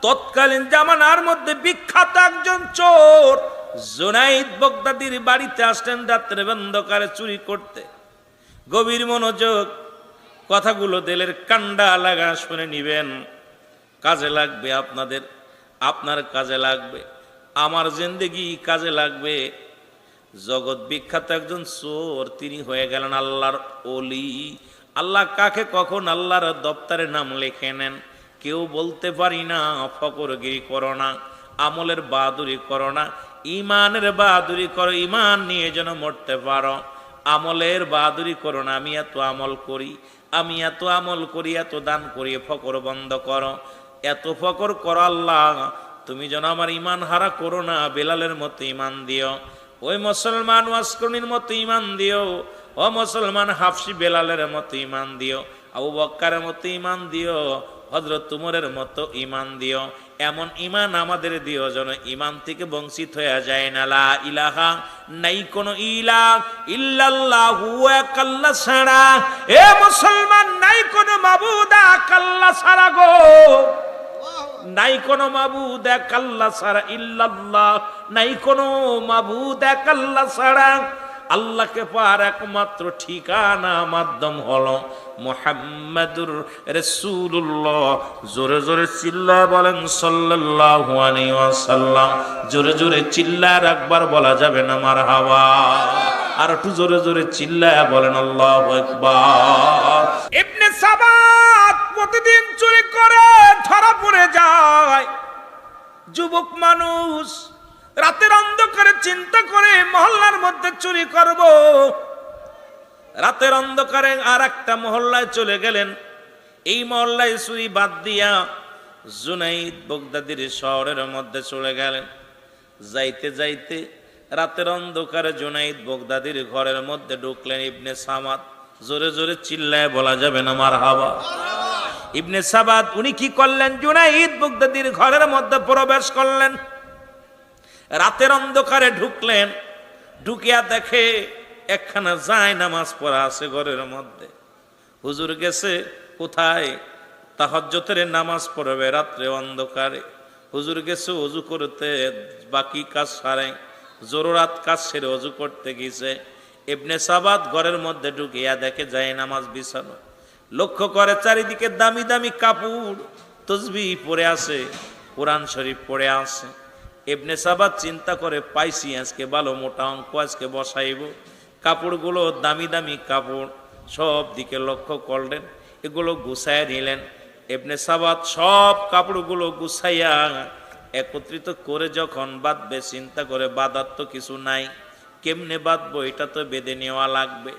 তৎকালীন জামানার মধ্যে বিখ্যাত একজন চোর জুনাইদ বাগদাদির বাড়িতে আসলেন রাত্রে অন্ধকারে চুরি করতে। গভীর মনোযোগ, কথাগুলো দিলের কান্ডা লাগা শুনে নিবেন, কাজে লাগবে আপনাদের, আপনার কাজে লাগবে, আমার জিন্দেগি কাজে লাগবে। জগৎ বিখ্যাত একজন চোর, তিনি হয়ে গেলেন আল্লাহর ওলি। আল্লাহ কাকে কখন আল্লাহর দপ্তরে নাম লিখে নেন কেউ বলতে পারি না। ফকরগিরি করো না, আমলের বাহাদুরি করো না, ইমানের বাহাদুরি করো, ইমান নিয়ে যেন মরতে পারো। আমলের বাহাদুরি করো না, আমি এত আমল করি, আমি এত আমল করি, এত দান করি, ফকর বন্ধ করো, এত ফকর করো। আল্লাহ তুমি যেন আমার ইমান হারা করো না। বেলালের মতো ইমান দিও, ওই মুসলমান ওয়াসকরণীর মতো ইমান দিও, ও মুসলমান হাফসি বেলালের মতো ইমান দিও, আবু বক্কারের মতো ইমান দিও, হযরত উমরের মতো ইমান দিও। এমন ইমান আমাদের দিও যেন ইমান থেকে বঞ্চিত হয়ে যায় না। লা ইলাহা, নাই কোনো ইলাহ ইল্লাল্লাহু এক আল্লাহ ছাড়া। এ মুসলমান, নাই কোনো মাবুদ এক আল্লাহ ছাড়া গো, নাই কোনো মাবুদ এক আল্লাহ ছাড়া, ইল্লাল্লাহ, নাই কোনো মাবুদ এক আল্লাহ ছাড়া। আল্লাহকে পাওয়ার একমাত্র ঠিকানা মাধ্যম হলো মুহাম্মাদুর রাসূলুল্লাহ। জোরে জোরে চিল্লায় বলেন সাল্লাল্লাহু আলাইহি ওয়াসাল্লাম। জোরে জোরে চিল্লায় একবার বলা যাবে না মারহাবা? আর একটু জোরে জোরে চিল্লায় বলেন আল্লাহু আকবার। ইবনে সাবাত প্রতিদিন চুরি করে ধরা পড়ে যায়। যুবক মানুষ রাতের অন্ধকারে চিন্তা করে মহল্লার মধ্যে চুরি করব। রাতের অন্ধকারে আর একটা মহল্লায় চলে গেলেন। এই মহল্লায় চুরি বাদ দিয়া জুনাইদ বাগদাদির শহরের মধ্যে চলে গেলেন। যাইতে যাইতে রাতের অন্ধকারে জুনাইদ বাগদাদির ঘরের মধ্যে ঢুকলেন ইবনে সামাদ। জোরে জোরে চিল্লায় বলা যাবে না মারহাবা? ইবনে সাবাদ উনি কি করলেন? জুনাইদ বাগদাদির ঘরের মধ্যে প্রবেশ করলেন। রাতের অন্ধকারে ঢুকলেন, ঢুকিয়া দেখে একখানা যায় নামাজ পড়া আছে ঘরের মধ্যে। হুজুর গেছে কোথায়? তাহাজ্জুদের নামাজ পড়বে রাত্রে অন্ধকারে। হুজুর গেছে ওযু করতে, বাকি কাজ সারে, জরুরাত কাজ সেরে ওযু করতে গেছে। ইবনে সাবাদ ঘরের মধ্যে ঢুকিয়া দেখে যায় নামাজ বিছানো। লক্ষ্য করে চারিদিকে দামি দামি কাপড়, তসবিহ পড়ে আছে, কোরআন শরীফ পড়ে আছে। ইবনে সাবাদ চিন্তা করে, পাইছি আজকে ভালো মোটা অঙ্ক, আজকে বসাইব। কাপড়গুলো দামি দামি কাপড়, সব দিকে লক্ষ্য করলেন, এগুলো গুছাইয়া নিলেন। ইবনে সাবাদ সব কাপড়গুলো গুছাইয়া একত্রিত করে যখন বাঁধবে, চিন্তা করে বাঁধার তো কিছু নাই, কেমনে বাঁধবো, এটা তো বেঁধে নেওয়া লাগবে।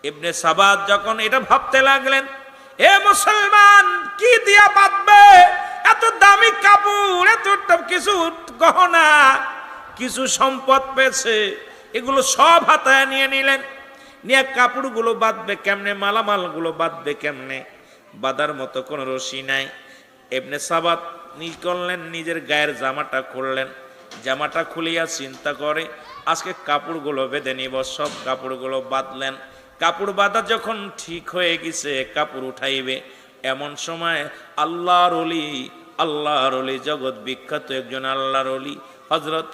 ইবনে সাবাদ যখন এটা ভাবতে লাগলেন, এ মুসলমান কি দিয়া বাঁধবে? এত দামি কাপড়, এত কিছু গহনা, কিছু সম্পদ পেয়েছে, এগুলো সব হাতায় নিয়ে নিলেন। নিয়ে কাপড়গুলো বাঁধবে কেমনে, মালামালগুলো বাঁধবে কেমনে? বাঁধার মতো কোনো রশি নাই। ইবনে সাবাদ করলেন, নিজের গায়ের জামাটা খুললেন। জামাটা খুলিয়া চিন্তা করে, আজকে কাপড়গুলো বেঁধে নিব। সব কাপড়গুলো বাঁধলেন। কাপড় বাঁধা যখন ঠিক হয়ে গেছে, কাপড় উঠাইবে, এমন সময় আল্লাহর ওলি, আল্লাহর ওলি, জগৎ বিখ্যাত একজন আল্লাহর ওলি হযরত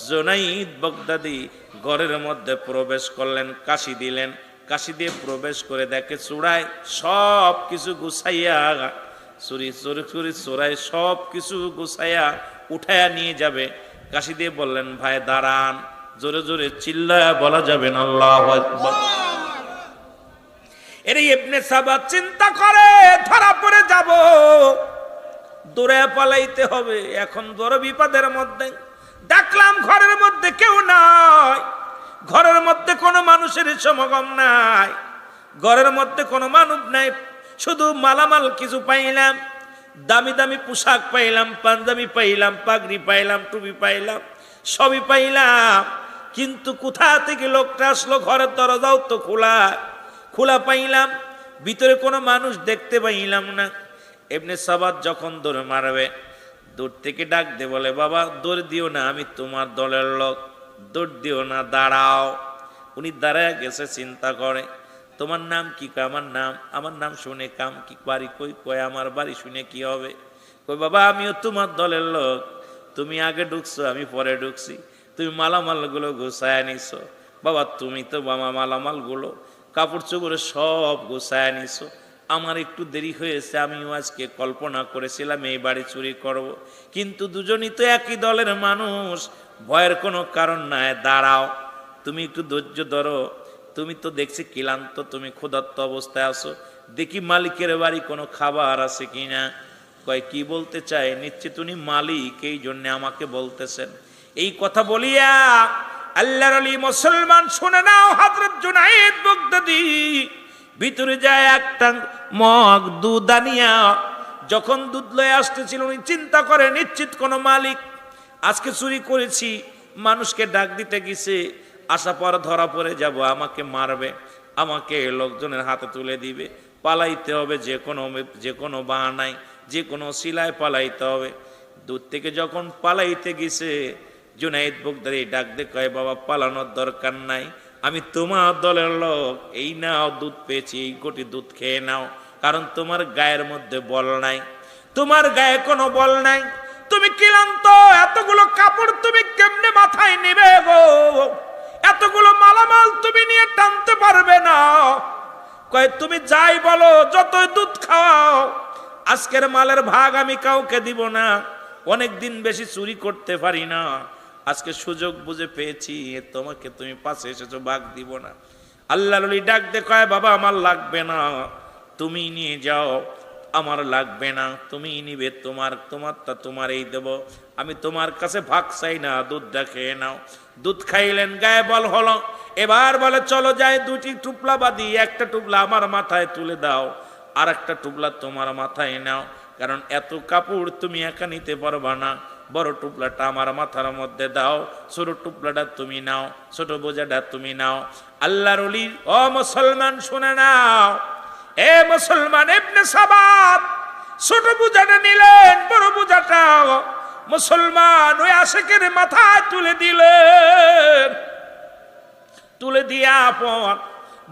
জুনাইদ বাগদাদি ঘরের মধ্যে প্রবেশ করলেন। কাশি দিলেন, কাশি দিয়ে প্রবেশ করে দেখে চূড়ায় সব কিছু গুছাইয়া, চুরি চুরি চুরি চোরাই সব কিছু গুছাইয়া উঠাইয়া নিয়ে যাবে। কাশি দিয়ে বললেন, ভাই দাঁড়ান। জোরে জোরে চিল্লায়া বলা যাবে না আল্লাহু আকবার? এর ইবনে সাবাদ চিন্তা করে, ধরা পড়ে যাব, দৌড়ে পালাইতে হবে, এখন বড় বিপদের মধ্যে। দেখলাম ঘরের মধ্যে কেউ নাই, ঘরের মধ্যে কোনো মানুষের সমাগম নাই, ঘরের মধ্যে কোনো মানব নাই, শুধু মালামাল কিছু পাইলাম, দামি দামি পোশাক পাইলাম, পাঞ্জাবি পাইলাম, পাগড়ি পাইলাম, টুপি পাইলাম, সবই পাইলাম। কিন্তু কোথা থেকে লোকটা আসলো? ঘরের দরজাও তো খোলা, খোলা পাইলাম, ভিতরে কোনো মানুষ দেখতে পাইলাম না। ইবনে সাবাদ যখন দৌড় মারবে, দূর থেকে ডাক দে বলে, বাবা দৌড় দিও না, আমি তোমার দলের লোক, দৌড় দিও না, দাঁড়াও। উনি দাঁড়ায় গেছে, চিন্তা করে, তোমার নাম কি? আমার নাম, আমার নাম শুনে কাম কি, বাড়ি কই? কয় আমার বাড়ি শুনে কি হবে? কই বাবা আমিও তোমার দলের লোক, তুমি আগে ঢুকছো আমি পরে ঢুকছি, তুমি মালামালগুলো গুছায় নিছো। বাবা তুমি তো বাবা মালামালগুলো কাপড় চোপড়ে সব গুছায় নিছো, আমার একটু দেরি হয়েছে, আমিও আজকে কল্পনা করেছিলাম এই বাড়ি চুরি করব, কিন্তু দুজনই তো একই দলের মানুষ, ভয়ের কোনো কারণ নাই, দাঁড়াও তুমি একটু ধৈর্য ধরো, তুমি তো দেখছি ক্লান্ত, তুমি ক্ষুধার্ত অবস্থায় আছো, দেখি মালিকের বাড়ি কোনো খাবার আছে কিনা। কয় কি বলতে চায়, নিশ্চিত উনি মালিক, এই জন্য আমাকে বলতেছেন। এই কথা বলিয়া আল্লাহর ওলি মুসলমান শুনে নাও, হযরত জুনায়েদ বাগদাদী ভিতরে যায় একটা মগ দুধ আনিয়া, যখন দুধ লয়ে আসতেছিল উনি চিন্তা করে নিশ্চিত কোনো মালিক, আজকে চুরি করেছি, মানুষকে ডাক দিতে গেছে, আশা পর ধরা পড়ে যাব, আমাকে মারবে, আমাকে লোকজনের হাতে তুলে দিবে, পালাইতে হবে, যে কোনো বাহানায় যে কোনো শিলায় পালাইতে হবে। দূর থেকে যখন পালাইতে গেছে জুনায়েদ বাগদাদী ডাক দিয়ে কয় বাবা পালানোর দরকার নাই, আমি তোমার দলের লোক, এই নাও দুধ পেয়েছি, এই কোটি দুধ খেয়ে নাও, কারণ তোমার গায়ের মধ্যে বল নাই, তোমার গায়ে কোনো বল নাই, তুমি ক্লান্ত, এতগুলো কাপড় তুমি কেমনে মাথায় নেবে গো, এতগুলো মালামাল তুমি নিয়ে টানতে পারবে না। কয় তুমি যাই বলো, যতই দুধ খাওয়াও, আজকের মালের ভাগ আমি কাউকে দিব না, অনেক দিন বেশি চুরি করতে পারি না, আজকে সুযোগ বুঝে পেয়েছি, তোমাকে তুমি পাশে এসেছো, ভাগ দিব না। আল্লাহর ওলি ডাক দে কয় বাবা আমার লাগবে না, তুমি নিয়ে যাও, আমার লাগবে না, তুমি নিবে, তোমারটা তোমার এই দেব, আমি তোমার কাছে ভাগ চাই না, দুধটা খেয়ে নাও। দুধ খাইলেন, গায়ে বল হলো, এবার বলে চলো যাই, দুটি টুপলা বাঁধি, একটা টুপলা আমার মাথায় তুলে দাও, আর একটা টুপলা তোমার মাথায় নাও, কারণ এত কাপড় তুমি একা নিতে পারবা না, বড় টুপলাটা আমার মাথার মধ্যে দাও, ছোট টুপলাটা তুমি নাও, ছোট বোঝাটা তুমি নাও। আল্লাহর ওলি ও মুসলমান শুনে নাও, এ মুসলমান, ইবনে সাবাত ছোট বোঝাটা নিলেন, বড় বোঝাটা মুসলমান ওই আশিকের মাথায় তুলে দিলেন, তুলে দিয়া পর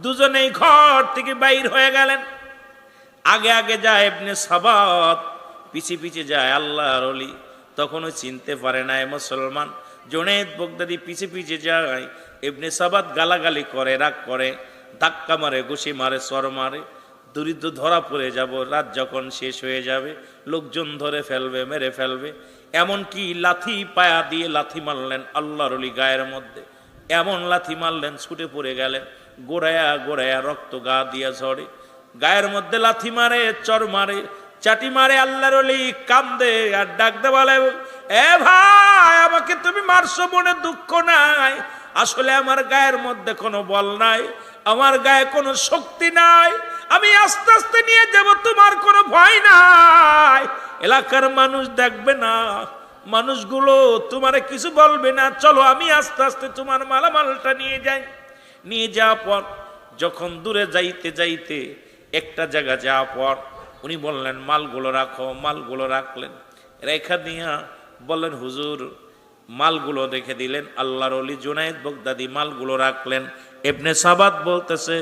দুজনেই ঘর থেকে বাইর হয়ে গেলেন। আগে আগে যায় ইবনে সাবাত, পিছে পিছে যায় আল্লাহর ওলি, তখনও চিনতে পারে না মুসলমান। জুনায়েদ বাগদাদী পিছে পিছে যায়, ইবনে সাবাত গালাগালি করে, রাগ করে, ধাক্কা মারে, ঘুষি মারে, চর মারে, দরিদ্র ধরা পড়ে যাব, রাত যখন শেষ হয়ে যাবে লোকজন ধরে ফেলবে, মেরে ফেলবে, এমনকি লাথি পায়া দিয়ে লাথি মারলেন আল্লাহর ওলি গায়ের মধ্যে, এমন লাথি মারলেন ছুটে পড়ে গেলেন, গোড়ায়া গোড়ায়া রক্ত গা দিয়া ঝরে, গায়ের মধ্যে লাথি মারে, চর মারে, চাটি মারে, আল্লাহর ওলি কান্দে আর ডাক দে বলে এ ভাই আমাকে তুমি মারছো মনে দুঃখ নাই, আসলে আমার গায়ের মধ্যে কোনো বল নাই, আমার গায়ে কোনো শক্তি নাই, আমি আস্তে আস্তে নিয়ে যাব, তোমার কোনো ভয় নাই, এলাকার মানুষ দেখবে না, মানুষগুলো তোমারে কিছু বলবে না, চলো আমি আস্তে আস্তে তোমার মালামালটা নিয়ে যাই। নিয়ে যাওয়ার পর যখন দূরে যাইতে যাইতে একটা জায়গা যাওয়ার পর উনি বললেন মালগুলো রাখো, মালগুলো রাখলেন, রেখা দিয়া বললেন হুজুর মালগুলো রেখে দিলেন। আল্লাহর ওলি জুনায়েদ বাগদাদী মালগুলো রাখলেন। ইবনে সাবাত বলতেছে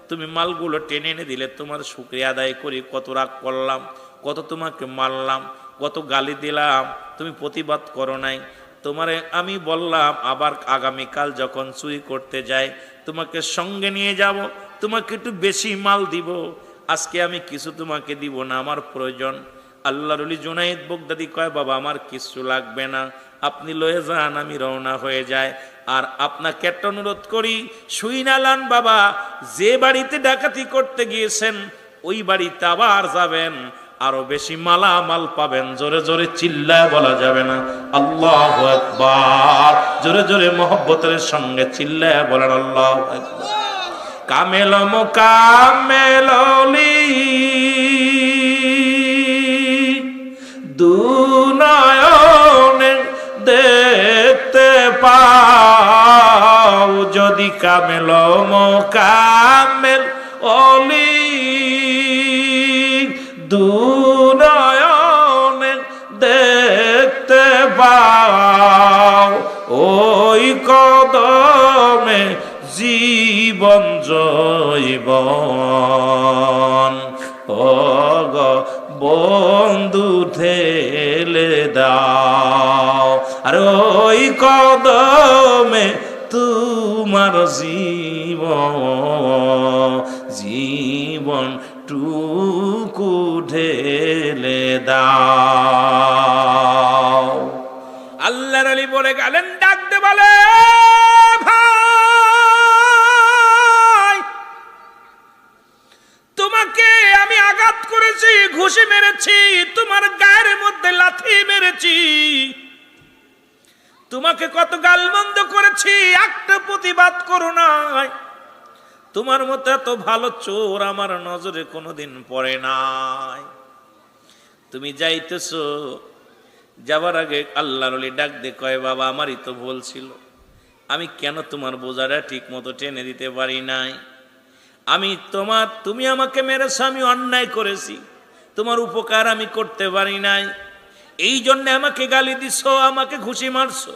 তুমি মালগুলো টেনে এনে দিলে, তোমার শুকরিয়া আদায় করি, কত রাগ করলাম, কত তোমাকে মারলাম, কত গালি দিলাম, তুমি প্রতিবাদ করো নাই, তোমারে আমি বললাম আবার আগামীকাল যখন চুরি করতে যাই তোমাকে সঙ্গে নিয়ে যাব, তোমাকে একটু বেশি মাল দিব, আজকে আমি কিছু তোমাকে দিব না, আমার প্রয়োজন। আল্লাহর ওলি জুনায়েদ বাগদাদী কয় বাবা আমার কিছু লাগবে না, আপনি লয়ে যান, আমি রওনা হয়ে যায়। আর আপনাকে একটা অনুরোধ করি, শুইনালান বাবা, যে বাড়িতে ডাকাতি করতে গিয়েছেন ওই বাড়িতে আবার যাবেন, আরো বেশি মালামাল পাবেন। জোরে জোরে চিল্লায় বলা যাবে না আল্লাহু আকবার, জোরে জোরে মহব্বতের সঙ্গে চিল্লায় বলেন আল্লাহু আকবার। কামেল মুকাম্মেল ওলি দুনয়নে দেখতে পাও, যদি কামেল মুকাম্মেল ওলি দুনয়নে দেখতে পাও, ওই কদমে জীবন জৈবন, ও গো বন্ধু দাও, আর ওই কদমে তোমার জীবন টুকু ঢেলে দাও। আল্লাহর ওলি বলে গেলেন, ডাকতে বলে, ভাই তোমাকে আমি আঘাত করেছি, ঘুষি মেরেছি, তোমার গায়ের মধ্যে লাথি মেরেছি, তোমাকে কত গালমন্দ করেছি, একটা প্রতিবাদ করো নাই। তোমার মতো এত ভালো চোর আমার নজরে কোনোদিন পড়ে নাই। তুমি যাইতেছো, যাবার আগে আল্লাহর ওলি ডাক দে কয়, বাবা আমারই তো ভুল ছিল, আমি কেন তোমার বোঝাটা ঠিক মতো টেনে দিতে পারি নাই। তুমি আমাকে মেরেছো, আমি অন্যায় করেছি, তোমার উপকার আমি করতে পারি নাই, এই জন্য আমাকে গালি দিছো, আমাকে ঘুষি মারছো,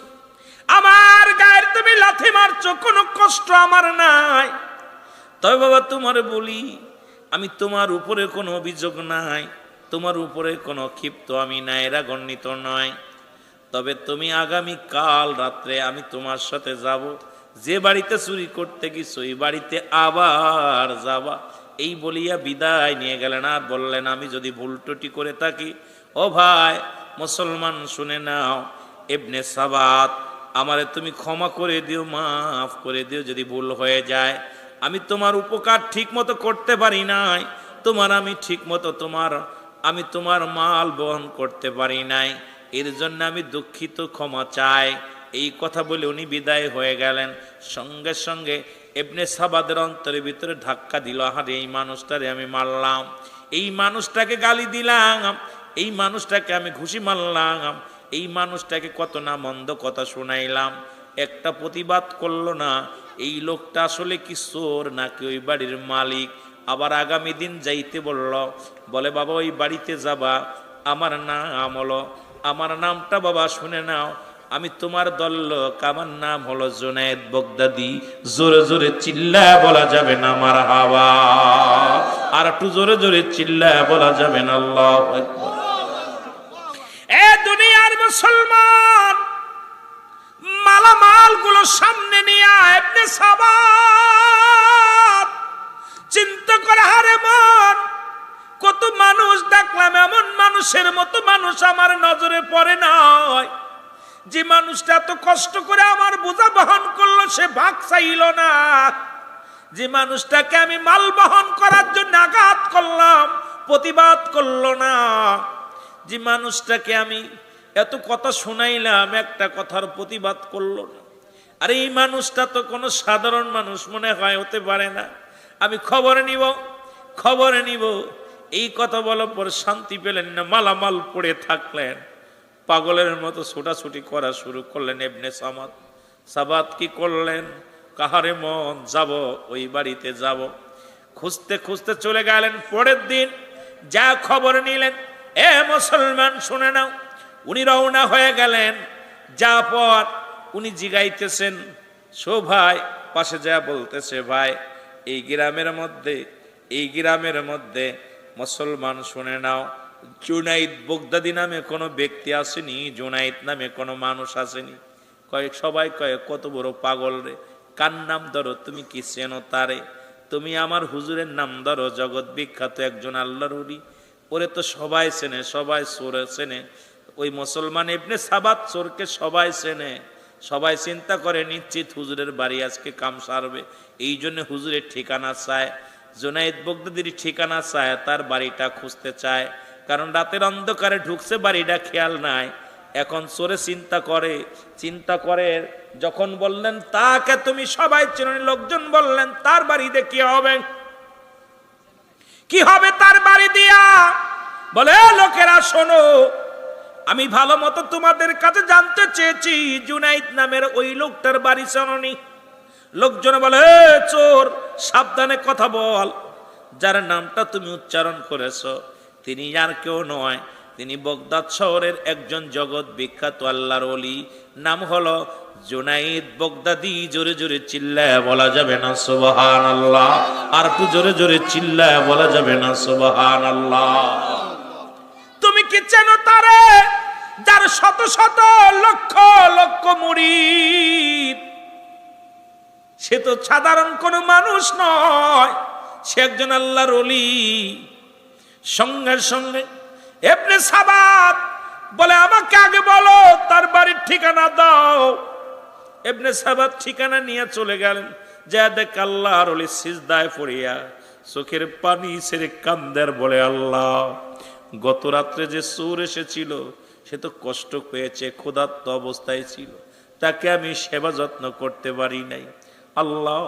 আমার গায়ের তুমি লাথি মারছো, কোনো কষ্ট আমার নাই। তবে বাবা তোমার বলি, আমি তোমার উপরে কোনো অভিযোগ নাই, তোমার উপরে কোনো ক্ষিপ্ত আমি নাই, রাগান্বিত নয়। তবে তুমি আগামী কাল রাত্রে আমি তোমার সাথে যাব, যে বাড়িতে চুরি করতে গেছো এই বাড়িতে আবার যাবা। এই বলিয়া বিদায় নিয়ে গেলেন, আর বললেন, আমি যদি ভুল ত্রুটি করে থাকি, ও ভাই মুসলমান শুনে নাও, ইবনে সাবাত আমারে তুমি ক্ষমা করে দিও, মাফ করে দিও যদি ভুল হয়ে যায়। আমি তোমার উপকার ঠিক মতো করতে পারি নাই, আমি ঠিক মতো আমি তোমার মাল বহন করতে পারি নাই, এর জন্য আমি দুঃখিত, ক্ষমা চাই। এই কথা বলে উনি বিদায় হয়ে গেলেন। সঙ্গে সঙ্গে ইবনে সাবাদের অন্তরের ভিতরে ধাক্কা দিল, আরে এই মানুষটারে আমি মারলাম, এই মানুষটাকে গালি দিলাম, এই মানুষটাকে আমি ঘুষি মারলাম, এই মানুষটাকে কত না মন্দ কথা শোনাইলাম, একটা প্রতিবাদ করলো না। এই লোকটা আসলে কি চোর নাকি ওই বাড়ির মালিক? আবার আগামী দিন যাইতে বলে, বাবা ওই বাড়িতে যাবা, আমার নাম হলো, আমার নামটা বাবা শুনে নাও, আমি তোমার দল লোক, আমার নাম হলো জুনায়েদ বগদাদি। জোরে জোরে চিল্লায় বলা যাবে না মারহাবা, আর একটু জোরে জোরে চিল্লায় বলা যাবে না আল্লাহু আকবার। এ দুনিয়ার মুসলমান, মালামাল গুলো সামনে নিয়ে ইবনে সাবাত চিন্তা করে, হারে মন, কত মানুষ দেখলাম, এমন মানুষের মতো মানুষ আমার নজরে পড়ে নাই। যে মানুষটা এত কষ্ট করে আমার বোঝা বহন করলো, সে ভাগ চাইল না। যে মানুষটাকে আমি মাল বহন করার জন্য আঘাত করলাম, প্রতিবাদ করলো না। যে মানুষটাকে আমি এত কথা শুনাইলাম, একটা কথার প্রতিবাদ করলো না। আর এই মানুষটা তো কোনো সাধারণ মানুষ মনে হয় হতে পারে না, আমি খবর নিব। এই কথা বলার পর শান্তি পেলেন না, মালামাল পড়ে থাকলেন, পাগলের মতো ছোটাছুটি করা শুরু করলেন। ইবনে সাবাত কি করলেন, কাহারে মন, যাব ওই বাড়িতে যাব। খুঁজতে খুঁজতে চলে গেলেন। পরের দিন যা খবর নিলেন, এ মুসলমান শুনে নাও, উনি রওনা হয়ে গেলেন। যা পর উনি জিগাইতেছেন, ভাই পাশে যা বলতেছে, ভাই এই গ্রামের মধ্যে মুসলমান শুনে নাও, জুনাইদ বগদাদি নামে কোনো ব্যক্তি আসেনি, জুনাইদ নামে কোনো মানুষ আসেনি। সবাই কয়, কত বড় পাগল রে, কার নাম ধরো, তুমি কি চেনো তারে? তুমি আমার হুজুরের নাম ধরো, জগৎ বিখ্যাত একজন আল্লাহর ওলি, ওরে তো সবাই চেনে, সবাই চোর চেনে। ওই মুসলমান ইবনে সাবাত চোরকে সবাই চেনে, সবাই চিন্তা করে নিশ্চিত হুজুরের বাড়ি আজকে কাম সারবে, এই জন্য হুজুরের ঠিকানা চায়, জুনাইদ বগদাদির ঠিকানা চায়, তার বাড়িটা খুঁজতে চায়। কারণ রাতের অন্ধকারে ঢুকছে, বাড়িটা খেয়াল নাই। এখন চোরে চিন্তা করে যখন বললেন তাকে তুমি সবাই চেনেন, লোকজন বললেন তার বাড়িতে কি হবে তার বাড়ি দিয়া? বলে, লোকেরা শোনো, আমি ভালো মতো তোমাদের কাছে জানতে চেয়েছি, জুনাইদ নামের ওই লোকটার বাড়ি চেননি? লোকজন বলে, চোর, সাবধানে কথা বল, যার নামটা তুমি উচ্চারণ করেছ তিনি আর কেউ নয়, তিনি বগদাদ শহরের একজন জগৎ বিখ্যাত আল্লাহর ওলি, নাম হলো জুনাইদ বগদাদি। জোরে জোরে চিল্লায় বলা যাবে না সুবহানাল্লাহ, আর একটু জোরে জোরে চিল্লায় বলা যাবে না সুবহানাল্লাহ। তুমি কি চেনো তারে? যার শত শত লক্ষ লক্ষ মুরিদ, সে তো সাধারণ কোনো মানুষ নয়, সে একজন আল্লাহর ওলি। সঙ্গে সঙ্গে ইবনে সাবাত বলে, আমাকে আগে বলো তার বাড়ির ঠিকানা দাও। ইবনে সাবাত ঠিকানা নিয়ে চলে গেলেন। যা দেখ আল্লাহর ওলি সিজদায় পড়িয়া চোখের পানি ছেড়ে কান্দার বলে, আল্লাহ, গত রাত্রে যে চোর এসেছিল সে তো কষ্ট পেয়েছে, ক্ষুধার্ত অবস্থায় ছিল, তাকে আমি সেবা যত্ন করতে পারি নাই। আল্লাহ,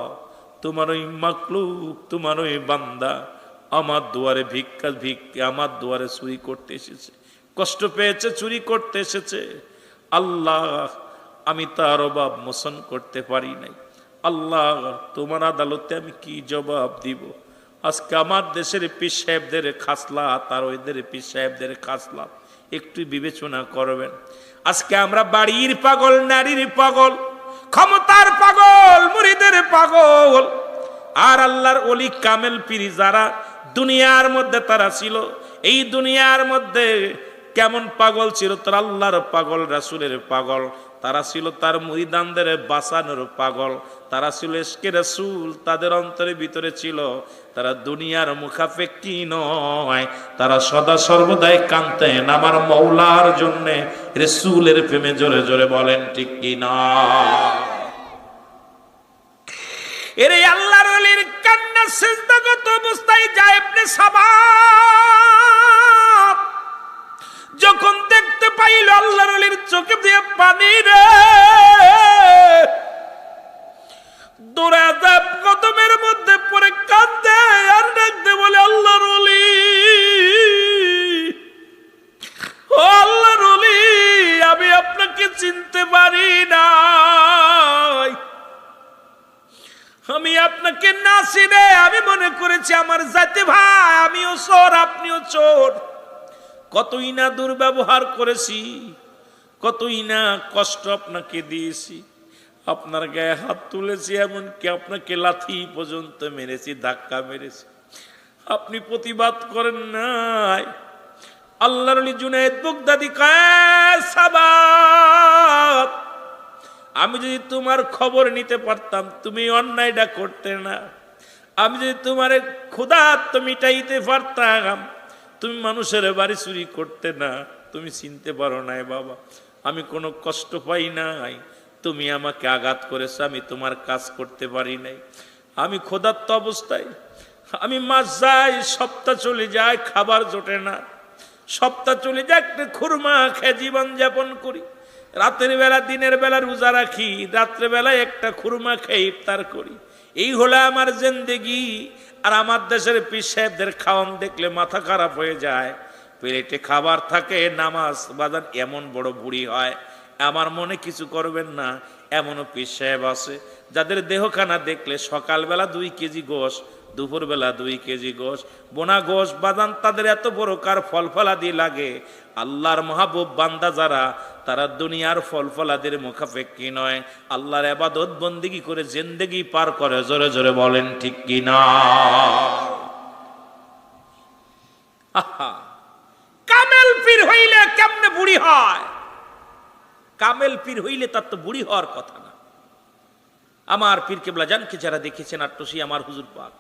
তোমার ওই মাকলুক, তোমার ওই বান্দা আমার দুয়ারে আমার দুয়ারে চুরি করতে এসেছে, কষ্ট পেয়েছে, চুরি করতে এসেছে। আল্লাহ, আমি তার অভাব মোচন করতে পারি নাই। আল্লাহ, তোমার আদালতে আমি কি জবাব দিব? আজকে আমার দেশের পীর সাহেবদের খাসলা তার ওইদের পীর সাহেবদের খাসলা একটু বিবেচনা করবেন। আজকে আমরা বাড়ির পাগল, নারীর পাগল, ক্ষমতার পাগল, মুরিদের পাগল। আর আল্লাহর ওলি কামেল পীর যারা দুনিয়ার মধ্যে তারা ছিল, এই দুনিয়ার মধ্যে কেমন পাগল ছিল? তারা আল্লাহর পাগল, রাসূলের পাগল, তারা ছিল তার মুরিদানদের বাঁচানোর পাগল, তারা ছিল ইশকে রাসূল, তাদের অন্তরের ভিতরে ছিল। তারা দুনিয়ার মুখাপেক্ষী নয়, তারা সদা সর্বদাই কাঁদতেন আমার মওলার জন্য, রাসূলের প্রেমে। জোরে জোরে বলেন ঠিক কি না? এরে আল্লাহর ওলির কান্না সিজদাগত অবস্থায় যায় ইবনে সাবাত যখন দেখতে পাইল আল্লাহর ওলির চোখে দিয়ে পানি রে, দৌড়ে যায় কদমের মধ্যে পড়ে কাঁদে আর ডাকতে বলে, আল্লাহর ওলি, ও আল্লাহর ওলি, আমি আপনাকে চিনতে পারি নাই, আমি আপনাকে না চিনে আমি মনে করেছি আমার জাতি ভাই, আমিও চোর আপনিও চোর। কতই না দুর্ব্যবহার করেছি, কতই না কষ্ট আপনাকে দিয়েছি, আপনার গায়ে হাত তুলেছি, এমনকি আপনাকে লাথি পর্যন্ত মেরেছি, ধাক্কা মেরেছি, আপনি প্রতিবাদ করেন নাই। আল্লাহর ওলি জুনায়েদ বাগদাদী কয়, সাবাত, আমি যদি তোমার খবর নিতে পারতাম তুমি অন্যায়টা করতে না, আমি যদি তোমার ক্ষুধার্ত মিটাইতে পারতাম তুমি মানুষের বাড়ি চুরি করতে না। তুমি চিনতে পারো নাই বাবা, আমি কোনো কষ্ট পাই নাই, তুমি আমাকে আঘাত করেছো, আমি তোমার কাজ করতে পারি নাই। আমি ক্ষুধার্ত অবস্থায়, আমি মাস যাই, সপ্তাহ চলে যায়, খাবার জোটে না, সপ্তাহ চলে যায়, একটা খুরমা খেয়ে জীবন যাপন করি। রাতের বেলা দিনের বেলা রোজা রাখি, রাত্রে বেলায় একটা খুরমা খেয়ে ইফতার করি। এই হলো আমার জিন্দেগি। আর আমার দেশের পীর সাহেবদের খাওয়ান দেখলে মাথা খারাপ হয়ে যায়। প্লেটে খাবার থাকে, নামাজ বাজান এমন বড় বুড়ি হয়, আমার মনে কিছু করবেন না, এমনও পীর সাহেব আছে যাদের দেহখানা দেখলে সকালবেলা 2 কেজি গোশ, দুপুরবেলা 2 কেজি গোশ, বোনা গোশ বাদান তাদের এত বড় কার ফল ফলাদি লাগে। আল্লাহর মাহবুব বান্দা যারা, তারা দুনিয়ার ফল ফলাদির মুখাপেক্ষী নয়, আল্লাহর ইবাদত বন্দেগী করে জিন্দেগি পার করে। জোরে জোরে বলেন ঠিক কি না? কামেল পীর হইলে কেমনে বুড়ি হয়? কামেল পীর হইলে তার তো বুড়ি হওয়ার কথা না। আমার পীর কেবলা জানকে যারা দেখেছেন আট্টসি আমার হুজুর পাক,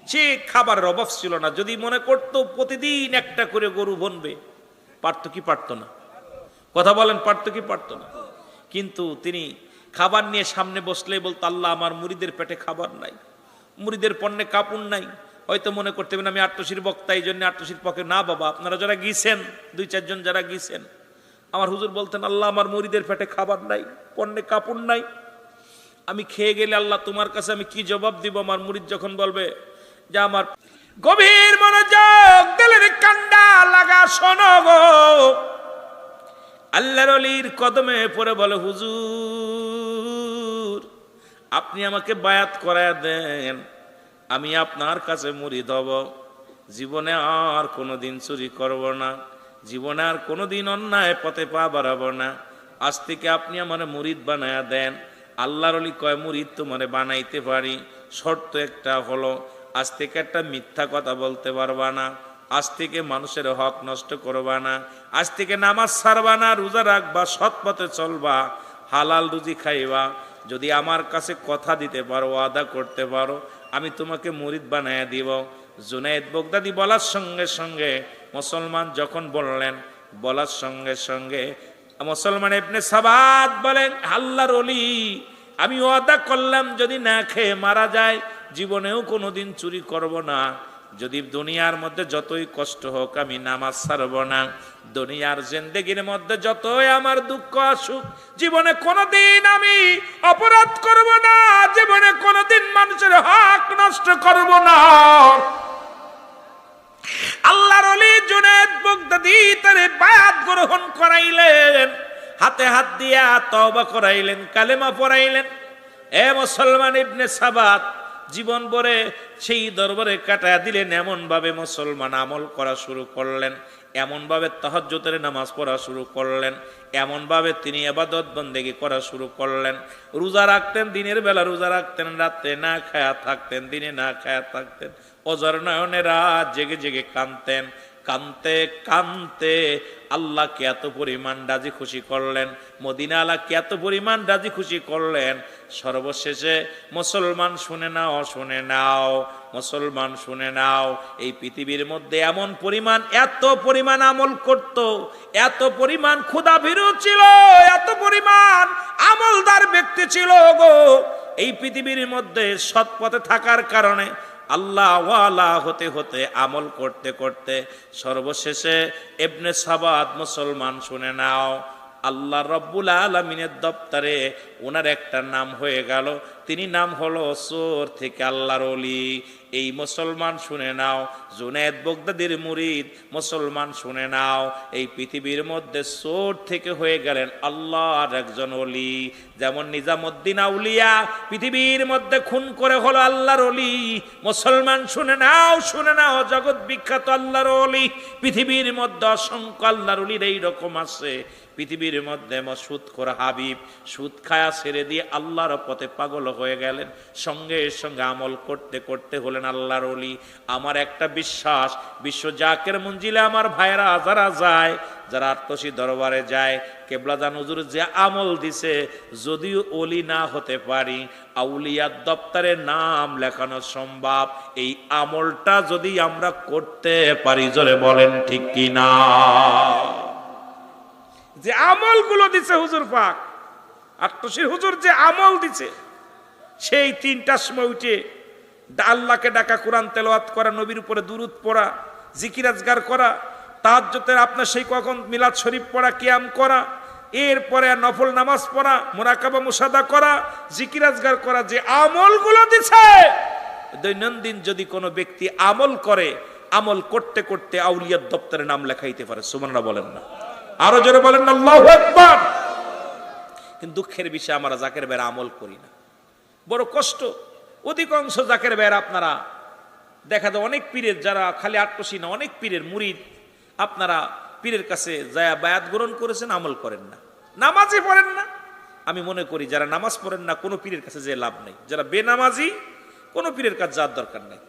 সে খাবারের অভাব ছিল না। যদি মনে করতো প্রতিদিন একটা করে গরু বনবে, পারতো কি পারতো না? কথা বলেন, পারতো কি পারতো না? কিন্তু তিনি খাবার নিয়ে সামনে বসলে বলতো, আল্লাহ, আমার মুরিদের পেটে খাবার নাই, মুরিদের পণ্যে কাপড় নাই। হয়তো মনে করতে হবে আমি আট্টসির বক্তা, এই জন্য আট্টসির পক্ষে না। বাবা, আপনারা যারা গিয়েছেন, 2-4 জন যারা গিয়েছেন, আমার হুজুর বলতেন, আল্লাহ, আমার মুরিদের পেটে খাবার নাই, পণ্যে কাপড় নাই, আমি খেয়ে গেলে আল্লাহ তোমার কাছে আমি কি জবাব দিব? আমার মুরিদ যখন বলবে যে আমার গভীর মনোযোগ দিলের কান্ডা লাগা শোনো গো, আল্লাহর ওলির কদমে পড়ে বলে, হুজুর আপনি আমাকে বায়াত করায়া দেন, আমি আপনার কাছে মুরিদ হব, জীবনে আর কোনোদিন চুরি করব না, জীবনে আর কোনোদিন অন্যায় পথে পা বাড়াবো না, আজ থেকে আপনি আমার মুরিদ বানায়া দেন। আল্লাহর ওলি কয়, মুরিদ তো মানে বানাইতে পারি, শর্ত একটা হলো আজ থেকে একটা মিথ্যা কথা বলতে পারবা না, আজ থেকে মানুষের হক নষ্ট করবা না, আজ থেকে নামাজ ছাড়বা না, রোজা রাখবা, সৎ পথে চলবা, হালাল রুজি খাইবা। যদি আমার কাছে কথা দিতে পারো, ওয়াদা করতে পারো, আমি তোমাকে মুরিদ বানায়া দিব। জুনায়েদ বাগদাদি বলার সঙ্গে সঙ্গে মুসলমান যখন বললেন, বলার সঙ্গে সঙ্গে মুসলমান ইবনে সাবাত বলেন, আল্লাহর ওলি, আমি ওয়াদা করলাম যদি না খেয়ে মারা যায় জীবনেও কোনোদিন চুরি করব না। যদি দুনিয়ার মধ্যে যতই কষ্ট হোক আমি নামাজ ছাড়ব না। দুনিয়ার জিন্দেগির মধ্যে যতই আমার দুঃখ আসুক জীবনে কোনোদিন আমি অপরাধ করব না, জীবনে কোনোদিন মানুষের হক নষ্ট করব না। আল্লাহর ওলি জুনায়েদ বাগদাদি তার বায়াত গ্রহণ করাইলেন, হাতে হাত দিয়া তওবা করাইলেন, কালেমা পড়াইলেন। এ মুসলমান ইবনে সাবাত জীবন ভরে সেই দরবারে কাটায়া দিলেন। এমন ভাবে মুসলমান আমল করা শুরু করলেন, এমন ভাবে তাহাজ্জুদের নামাজ পড়া শুরু করলেন, এমন ভাবে তিনি ইবাদত বন্দেগী করা শুরু করলেন। রোজা রাখতেন, দিনের বেলা রোজা রাখতেন, রাতে না খায়া থাকতেন, দিনে না খায়া থাকতেন। অজর নয়নে রাত জেগে জেগে কাঁদতেন। কানতে কানতে আল্লাহকে এত পরিমাণ রাজি খুশি করলেন, মদিনা আল্লাহকে এত পরিমাণ রাজি খুশি করলেন। সর্বশেষে মুসলমান শুনে নাও, শুনে নাও, মুসলমান শুনে নাও, এই পৃথিবীর মধ্যে এমন পরিমাণ, এত পরিমাণ আমল করত, এত পরিমাণ ক্ষুধাভীরু ছিল, এত পরিমাণ আমলদার ব্যক্তি ছিল গো। এই পৃথিবীর মধ্যে সৎ পথে থাকার কারণে, আল্লাহ ওয়ালা হতে হতে, আমল করতে করতে সর্বশেষে ইবনে সাবাত মুসলমান শুনে নাও, আল্লাহ রব্বুল আলামিনের দপ্তরে ওনার একটা নাম হয়ে গেল। তিনি নাম হলো চোর থেকে আল্লাহর ওলি। এই মুসলমান শুনে নাও, জুনায়েদ বাগদাদির মুরিদ মুসলমান শুনে নাও, এই পৃথিবীর মধ্যে চোর থেকে হয়ে গেলেন আল্লাহর একজন ওলি। যেমন নিজামুদ্দিন আউলিয়া পৃথিবীর মধ্যে খুন করে হলো আল্লাহর ওলি। মুসলমান শুনে নাও, শুনে নাও, জগৎ বিখ্যাত আল্লাহর ওলি। পৃথিবীর মধ্যে অসংখ্য আল্লাহর ওলির এইরকম আছে। পৃথিবীর মধ্যে সুদখোর হাবিব সুদ খায়া ছেড়ে দিয়ে আল্লাহর পথে পাগল হয়ে গেলেন, সঙ্গে সঙ্গে আমল করতে করতে হলেন আল্লাহর ওলি। আমার একটা বিশ্বাস, বিশ্ব জাকের মঞ্জিলে আমার ভাইরা যারা যায়, যারা আত্মসী দরবারে যায়, কেবলাজান হুজুর যে আমল দিছে, যদিও ওলি না হতে পারি, আউলিয়ার দপ্তরে নাম লেখানো সম্ভব। এই আমলটা যদি আমরা করতে পারি, জোরে বলেন ঠিক কি না? যে আমলগুলো দিছে হুজুর পাক, আত্মসীর হুজুর যে আমল দিছে, সেই 3টার সময় উঠে আল্লাহকে ডাকা, কোরআন তেলাওয়াত করা, নবীর উপরে দুরূদ পড়া, জিকির আজগার করা, তাহাজ্জুদের আপনার সেই কখন মিলাদ শরীফ পড়া, কিয়াম করা, এরপরে নফল নামাজ পড়া, মুরাকাবা মুশাহাদা করা, জিকির আজগার করা, যে আমলগুলো দিছে, দৈনন্দিন যদি কোনো ব্যক্তি আমল করে, আমল করতে করতে আউলিয়ার দপ্তরে নাম লেখাইতে পারে। সুবহানাল্লাহ বলেন না? আরো জোরে বলেন না আল্লাহু আকবার। কিন্তু দুঃখের বিষয় আমরা জাকের বের আমল করি না, বড় কষ্ট। অধিকাংশ জাকের বের আপনারা দেখা যায় অনেক পীরের, যারা খালি আটকশি না, অনেক পীরের মুরিদ, আপনারা পীরের কাছে যায় বায়াত গ্রহণ করেছেন, আমল করেন না, নামাজই পড়েন না। আমি মনে করি যারা নামাজ পড়েন না কোনো পীরের কাছে যে লাভ নেই, যারা বেনামাজি কোনো পীরের কাছে যাওয়ার দরকার নেই।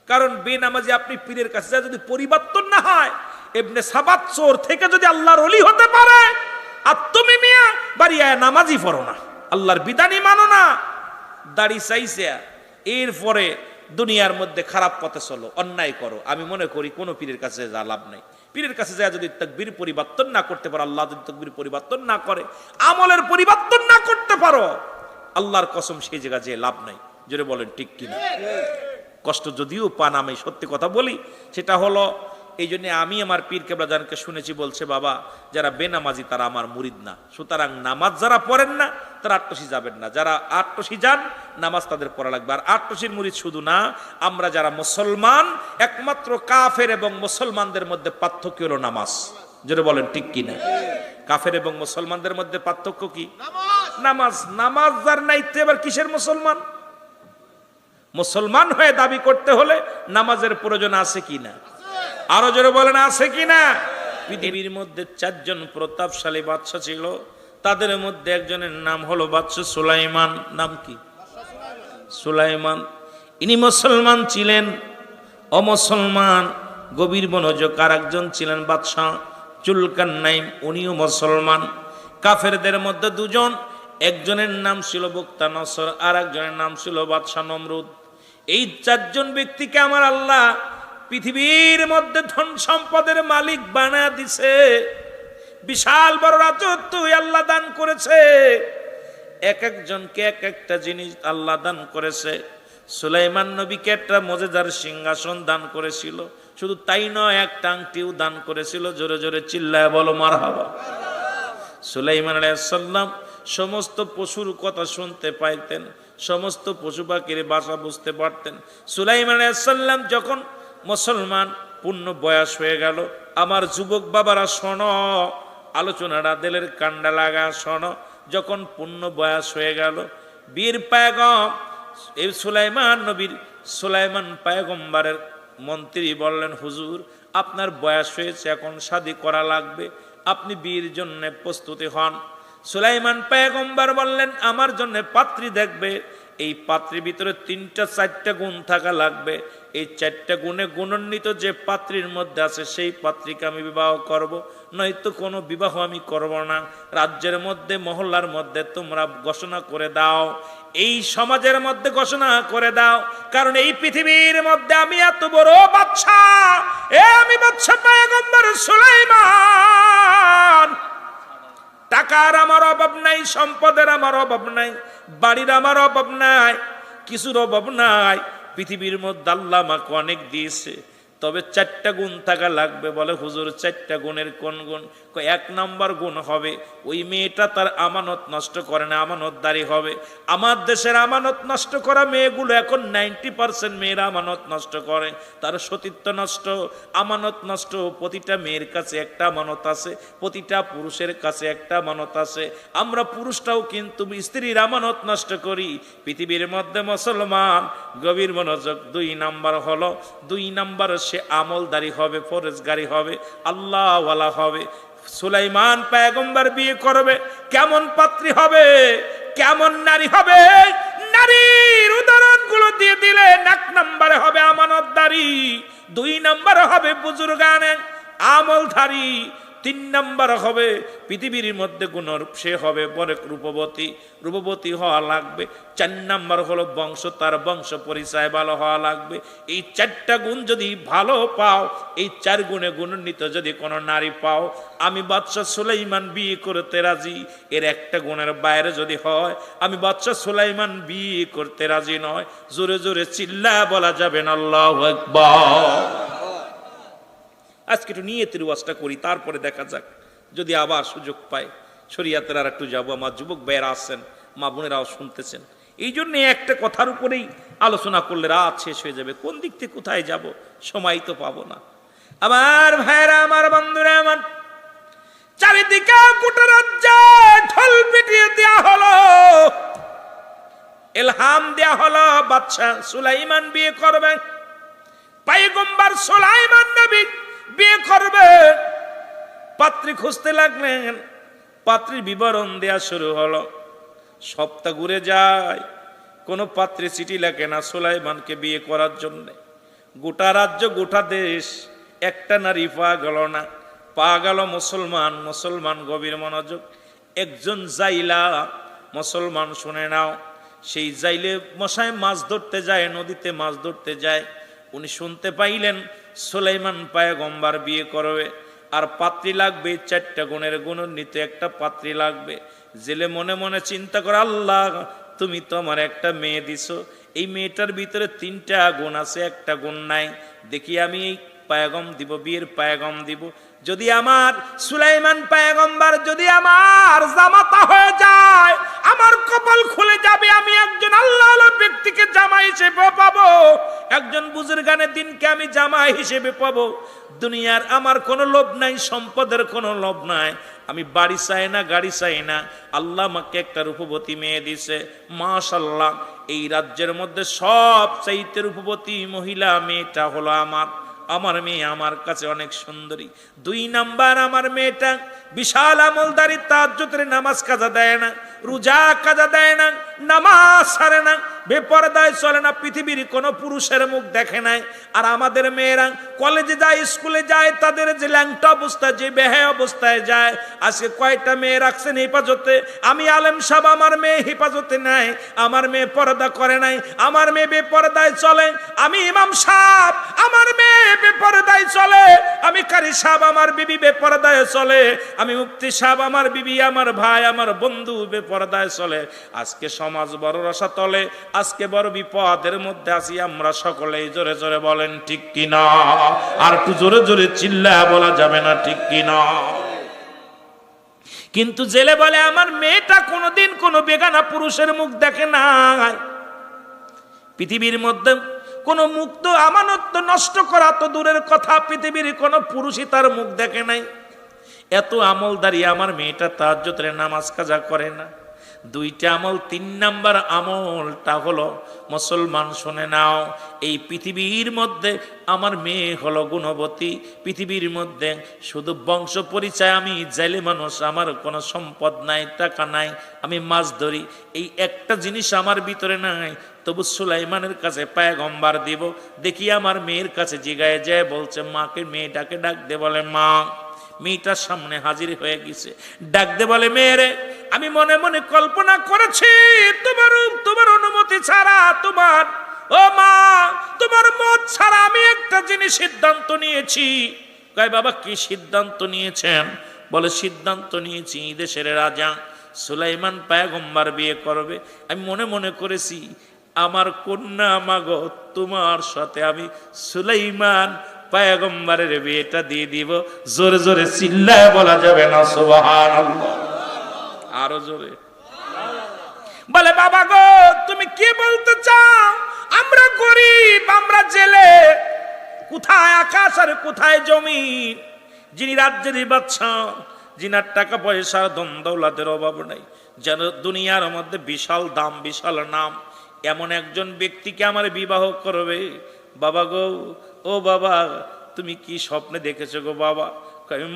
কারণ বেনামাজি আপনি পীরের কাছে যা যদি পরিবর্তন না হয়, ইবনে সাবাত চোর থেকে যদি আল্লাহর ওলি হতে পারে, আর তুমি মিয়া বাড়িয়া নামাজই পড়ো না, আল্লাহর বিধানই মানো না, দাড়ি চাইছে, এরপরে দুনিয়ার মধ্যে খারাপ পথে চলো, অন্যায় করো, আমি মনে করি কোনো পীরের কাছে যা লাভ নেই। পীরের কাছে যা যদি তাকবীর পরিবর্তন না করতে পারো, আল্লাহ যদি তাকবীর পরিবর্তন না করে, আমলের পরিবর্তন না করতে পারো, আল্লাহর কসম সেই জায়গা যে লাভ নাই। জোরে বলেন ঠিক কিনা? কষ্ট যদিও পান, আমি সত্যি কথা বলি, সেটা হলো এই জন্য আমি আমার পীর কেবলাজানকে শুনেছি বলছে, বাবা যারা বেনামাজি তারা আমার মুরিদ না, সুতরাং নামাজ যারা পড়েন না তারা আট্টসি যাবেন না, যারা আট্টসি যান নামাজ তাদের পড়া লাগবে। আর আট্টসির মুরিদ শুধু না, আমরা যারা মুসলমান, একমাত্র কাফের এবং মুসলমানদের মধ্যে পার্থক্য হলো নামাজ। যেটা বলেন ঠিক কিনা? কাফের এবং মুসলমানদের মধ্যে পার্থক্য কি? নামাজ। নামাজ যার নাইতে এবার কিসের মুসলমান? মুসলমান হয়ে দাবি করতে হলে নামাজের প্রয়োজন আছে কিনা? আরো জোরে বলেন আছে কিনা? পৃথিবীর মধ্যে 4 জন প্রতাপশালী বাদশা ছিল, তাদের মধ্যে একজনের নাম হলো বাদশা সুলাইমান। নাম কি? সুলাইমান। ইনি মুসলমান ছিলেন। অমুসলমান গভীর মনোযোগ। আর একজন ছিলেন বাদশাহ জুলকারনাইন, উনিও মুসলমান। কাফেরদের মধ্যে দুজন, একজনের নাম ছিল বক্তা নসর, আর একজনের নাম ছিল বাদশাহ নমরুদ। এই চারজন ব্যক্তিকে আমার আল্লাহ পৃথিবীর মধ্যে ধন সম্পদের মালিক বানায় দিছে। বিশাল বড় রাজত্ব আল্লাহ দান করেছে। এক একজনকে এক একটা জিনিস আল্লাহ দান করেছে। সুলাইমান নবীকে একটা মজেদার সিংহাসন দান করেছিল। শুধু তাই নয়, একটা আংটিও দান করেছিল। জোরে জোরে চিল্লায় বলো মারহাবা। সুলাইমান আলাইহিস সালাম সমস্ত পশুর কথা শুনতে পাইতেন, সমস্ত পশু পাখির ভাষা বুঝতে পারতেন। সুলাইমান আলাইহিস সালাম যখন মুসলমান পূর্ণ বয়স হয়ে গেল, আমার যুবক বাবারা শোনো, আলোচনাটা দিলের কান্ডা লাগা শোনো। যখন পূর্ণ বয়স হয়ে গেল, বীর পায়গম এই সুলাইমান পায়গম্বরের মন্ত্রী বললেন, হুজুর আপনার বয়স হয়েছে, এখন শাদী করা লাগবে, আপনি বিয়ের জন্য প্রস্তুতি হন। সুলাইমান পায়গম্বর বললেন, আমার জন্য পাত্রী দেখবে। এই পাত্রীর ভিতরে 3-4টা গুণ থাকা লাগবে। এই 4টা গুণে গুণান্বিত যে পাত্রীর মধ্যে আছে সেই পাত্রীকে আমি বিবাহ করব, নয়তো কোনো বিবাহ আমি করব না। রাজ্যের মধ্যে মহল্লার মধ্যে তোমরা ঘোষণা করে দাও, এই সমাজের মধ্যে ঘোষণা করে দাও, কারণ এই পৃথিবীর মধ্যে আমি এত বড় বাদশাহ, আমি বাদশাহ পয়গম্বর সুলাইমান। টাকার আমার অভাব নাই, সম্পদের আমার অভাব নাই, বাড়ির আমার অভাব নাই, কিছুর অভাব নাই। পৃথিবীর মধ্যে আল্লাহ আমাকে অনেক দিয়েছে, তবে 4টা গুণ থাকা লাগবে। বলে হুজুর 4টা গুণের কোন গুণ? 1 নম্বর গুণ হবে ওই মেয়েটা তার আমানত নষ্ট করে না, আমানতদারি হবে। আমার দেশের আমানত নষ্ট করা মেয়েগুলো এখন 90% মেয়েরা আমানত নষ্ট করে, তার সতীত্ব নষ্ট, আমানত নষ্ট। প্রতিটা মেয়ের কাছে একটা আমানত আছে, প্রতিটা পুরুষের কাছে একটা আমানত আছে। আমরা পুরুষটাও কিন্তু স্ত্রীর আমানত নষ্ট করি। পৃথিবীর মধ্যে মুসলমান গভীর মনোযোগ। 2 নম্বর হলো, 2 নম্বর সে আমলদারি হবে, ফরজগারি হবে, আল্লাহওয়ালা হবে। সুলাইমান পয়গম্বর বিয়ে করবে, কেমন পাত্রী হবে, কেমন নারী হবে? নারীর উদাহরণগুলো দিয়ে দিলে 1 নম্বরে হবে আমানতদারি, 2 নম্বরে হবে বুজুর্গানে আমলধারী, 3 নম্বর হবে পৃথিবীর মধ্যে গুণর সে হবে বড় রূপবতী, রূপবতী হওয়া লাগবে। 4 নম্বর হলো বংশ, তার বংশ পরিচয় ভালো হওয়া লাগবে। এই 4টা গুণ যদি ভালো পাও, এই 4 গুণে গুণান্বিত যদি কোনো নারী পাও, আমি বাদশাহ সুলাইমান বিয়ে করতে রাজি। এর একটা গুণের বাইরে যদি হয়, আমি বাদশাহ সুলাইমান বিয়ে করতে রাজি নয়। জোরে জোরে চিল্লা বলা যাবে না আল্লাহু আকবার। আজকে একটু নিয়তের ওয়াজটা করি, তারপরে দেখা যাক যদি আবার সুযোগ পাই শরীয়তের আর একটু যাবো। আমার যুবক ভাইয়েরা আছেন, মা বোনেরাও শুনতেছেন। এই জন্য একটা কথার উপরেই আলোচনা করলে রাত শেষ হয়ে যাবে, কোন দিক থেকে কোথায় যাব সময় তো পাবো না। আমার ভাইয়েরা, আমার বন্ধুরা, আমার চারিদিকে গোটা রাজ্যে ঢোল পিটিয়ে দেওয়া হলো, ইলহাম দেওয়া হলো বাদশা সুলাইমান বিয়ে করবে, পয়গম্বর সুলাইমান নবী বিয়ে করবে। পাত্রী খুঁজতে লাগলেন, পাত্রীর বিবরণ দেয়া শুরু হলো। সপ্তাহ ঘুরে যায়, কোনো পাত্রী চিঠি লেখে না সুলাইমানকে বিয়ে করার জন্য। গোটা রাজ্য, গোটা দেশ একটা নারী পা গেল না। পা গেল মুসলমান। মুসলমান গভীর মনোযোগ। একজন জাইলা মুসলমান, শুনে নাও, সেই জাইলে মশায় মাছ ধরতে যায়, নদীতে মাছ ধরতে যায়। উনি শুনতে পাইলেন সুলাইমান পয়গম্বর বিয়ে করবে, আর পাত্রী লাগবে 4টা গুণের গুণান্বিত একটা পাত্রী লাগবে। জেলে মনে মনে চিন্তা করে, আল্লাহ তুমি তো আমার একটা মেয়ে দিছো, এই মেয়েটার ভিতরে 3টা গুণ আছে, একটা গুণ নাই। দেখি আমি এই পায়গম দিব, বিয়ের পায়গম দিব। যদি আমার সুলাইমান পয়গম্বর যদি আমার জামাতা হয়ে যায়, আমার কপাল খুলে যাবে, আমি একজন আল্লাহওয়ালা ব্যক্তিকে জামাই হিসেবে পাবো, একজন বুজুর্গানের দিনকে আমি জামাই হিসেবে পাবো। দুনিয়ার আমার কোনো লোভ নাই, সম্পদের কোনো লোভ নাই, আমি বাড়ি চাই না, গাড়ি চাই না। আল্লাহ আমাকে একটা রূপবতী মেয়ে দিছে, মাশাআল্লাহ। এই রাজ্যের মধ্যে সবচাইতে রূপবতী মহিলা মেয়েটা হলো আমার মেয়ে, আমার কাছে অনেক সুন্দরী। 2 নাম্বার, আমার মেয়েটা বিশাল আমলদারি, তাহাজ্জুদের নামাজ কাজা দেয় না, রোজা কাজা দেয় না, নামাজ ছাড়ে না, বেপরদায় চলে না, পৃথিবীর কোনো পুরুষের মুখ দেখে নাই। আর আমাদের মেয়েরা কলেজে যায়, স্কুলে যায়, তাদের যে ল্যাংটা অবস্থা, যে বেহায়া অবস্থায় যায়। আজকে কয়টা মেয়ে রাখছেন হেফাজতে? আমি আলেম সাহেব, আমার মেয়ে হেফাজতে নাই, আমার মেয়ে পর্দা করে নাই, আমার মেয়ে বেপরদায় চলে। আমি ইমাম সাহেব, আমার মেয়ে বেপরদায় চলে। আমি কারি সাহেব, আমার বিবি বেপরদায় চলে। আমি মুফতি সাহেব, আমার বিবি, আমার ভাই, আমার বন্ধু বেপরদায় চলে। আজকে সমাজ বড় রসাতলে, আজকে বড় বিপদের মধ্যে আছি আমরা সকলেই। জোরে জোরে বলেন ঠিক কিনা? আর একটু জোরে জোরে চিল্লায়া বলা যাবে না ঠিক কিনা? কিন্তু জেলে বলে আমার মেয়েটা কোনোদিন কোনো বেগানা পুরুষের মুখ দেখে নাই। পৃথিবীর মধ্যে কোন মুক্ত আমানত নষ্ট করা তো দূরের কথা, পৃথিবীর কোন পুরুষই তার মুখ দেখে নাই। এত আমলদারি আমার মেয়েটা তাহাজ্জুদের নামাজ কাজা করে না। দুইটা আমল, 3 নাম্বার আমলটা হলো মুসলমান শুনে নাও, এই পৃথিবীর মধ্যে আমার মেয়ে হলো গুণবতী। পৃথিবীর মধ্যে শুধু বংশ পরিচয়, আমি জেলে মানুষ, আমার কোনো সম্পদ নাই, টাকা নাই, আমি মাছ ধরি, এই একটা জিনিস আমার ভিতরে নাই। তবু সুলাইমানের কাছে পয়গম্বর দিব, দেখি আমার মেয়ের কাছে জিগায় যায়, বলছে মাকে, মেয়েটাকে ডাক দে। বলে মা। মেয়েটার সামনে হাজির হয়ে গেছে, ডাক দে বলে মেয়েরে, আমি মনে মনে কল্পনা করেছি তোমার অনুমতি ছাড়া, ও মা, তোমার মত ছাড়া আমি একটা জিনিস সিদ্ধান্ত নিয়েছি। কয় বাবা কি সিদ্ধান্ত নিয়েছেন? বলে সিদ্ধান্ত নিয়েছি দেশের রাজা সুলাইমান পয়গম্বর বিয়ে করবে। আমি মনে মনে করেছি আমার কন্যা মাগো, তোমার সাথে আমি সুলাইমান পয়গম্বরের বিয়েটা দিয়ে দিব। জোরে জোরে চিল্লায় বলা যাবে না সুবহানাল্লাহ? আরো জোরে বলে বাবা গো, তুমি কি বলতে চাও? আমরা গরিব, আমরা জেলে, কোথায় আকাশ আর কোথায় জমিন। যিনি রাজ্যের বাদশা, যিনার টাকা পয়সার ধন দৌলতের অভাব নাই, যেন দুনিয়ার মধ্যে বিশাল দাম, বিশাল নাম, এমন একজন ব্যক্তিকে আমার বিবাহ করবে। বাবা গো, ও বাবা, তুমি কি স্বপ্নে দেখেছো গো বাবা?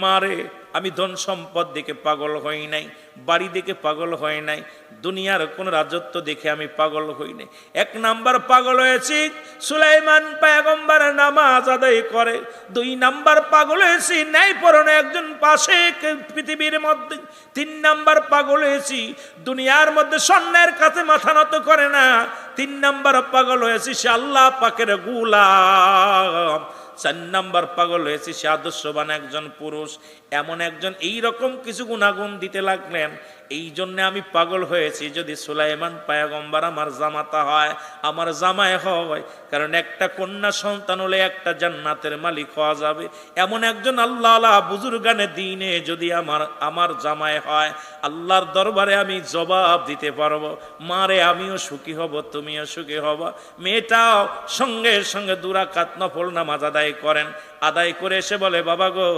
মারে, আমি ধন সম্পদ দেখে পাগল হই নাই, বাড়ি দেখে পাগল হই নাই, দুনিয়ার কোন রাজত্ব দেখে আমি পাগল হই নাই। 1 নাম্বার পাগল হয়েছি সুলাইমান পয়গম্বর নামাজ আদায় করে। 2 নাম্বার পাগল হয়েছি ন্যায়পরায়ণ একজন পাশে পৃথিবীর মধ্যে। 3 নাম্বার পাগল হয়েছি দুনিয়ার মধ্যে স্বর্ণের কাছে মাথা নত করে না। 3 নাম্বার পাগল হয়েছি সে আল্লাহ পাকের গোলাম। 4 নাম্বার পাগল হয়েছে সে আদর্শবান একজন পুরুষ। এমন একজন এইরকম কিছু গুণাগুণ দিতে লাগলেন, এই জন্য আমি পাগল হয়েছি। যদি সুলাইমান পয়গম্বর আমার জামাতা হয়, আমার জামাই হয়, কারণ একটা কন্যা সন্তান হলে একটা জান্নাতের মালিক হওয়া যাবে। এমন একজন আল্লাহ বুজুর্গানে দিনে যদি আমার জামাই হয়, আল্লাহর দরবারে আমি জবাব দিতে পারবো। মারে, আমিও সুখী হব, তুমিও সুখী হবা। মেয়েটাও সঙ্গে সঙ্গে 2 রাকাত নফল নামাজ আদায় করেন। আদায় করে এসে বলে বাবা গো,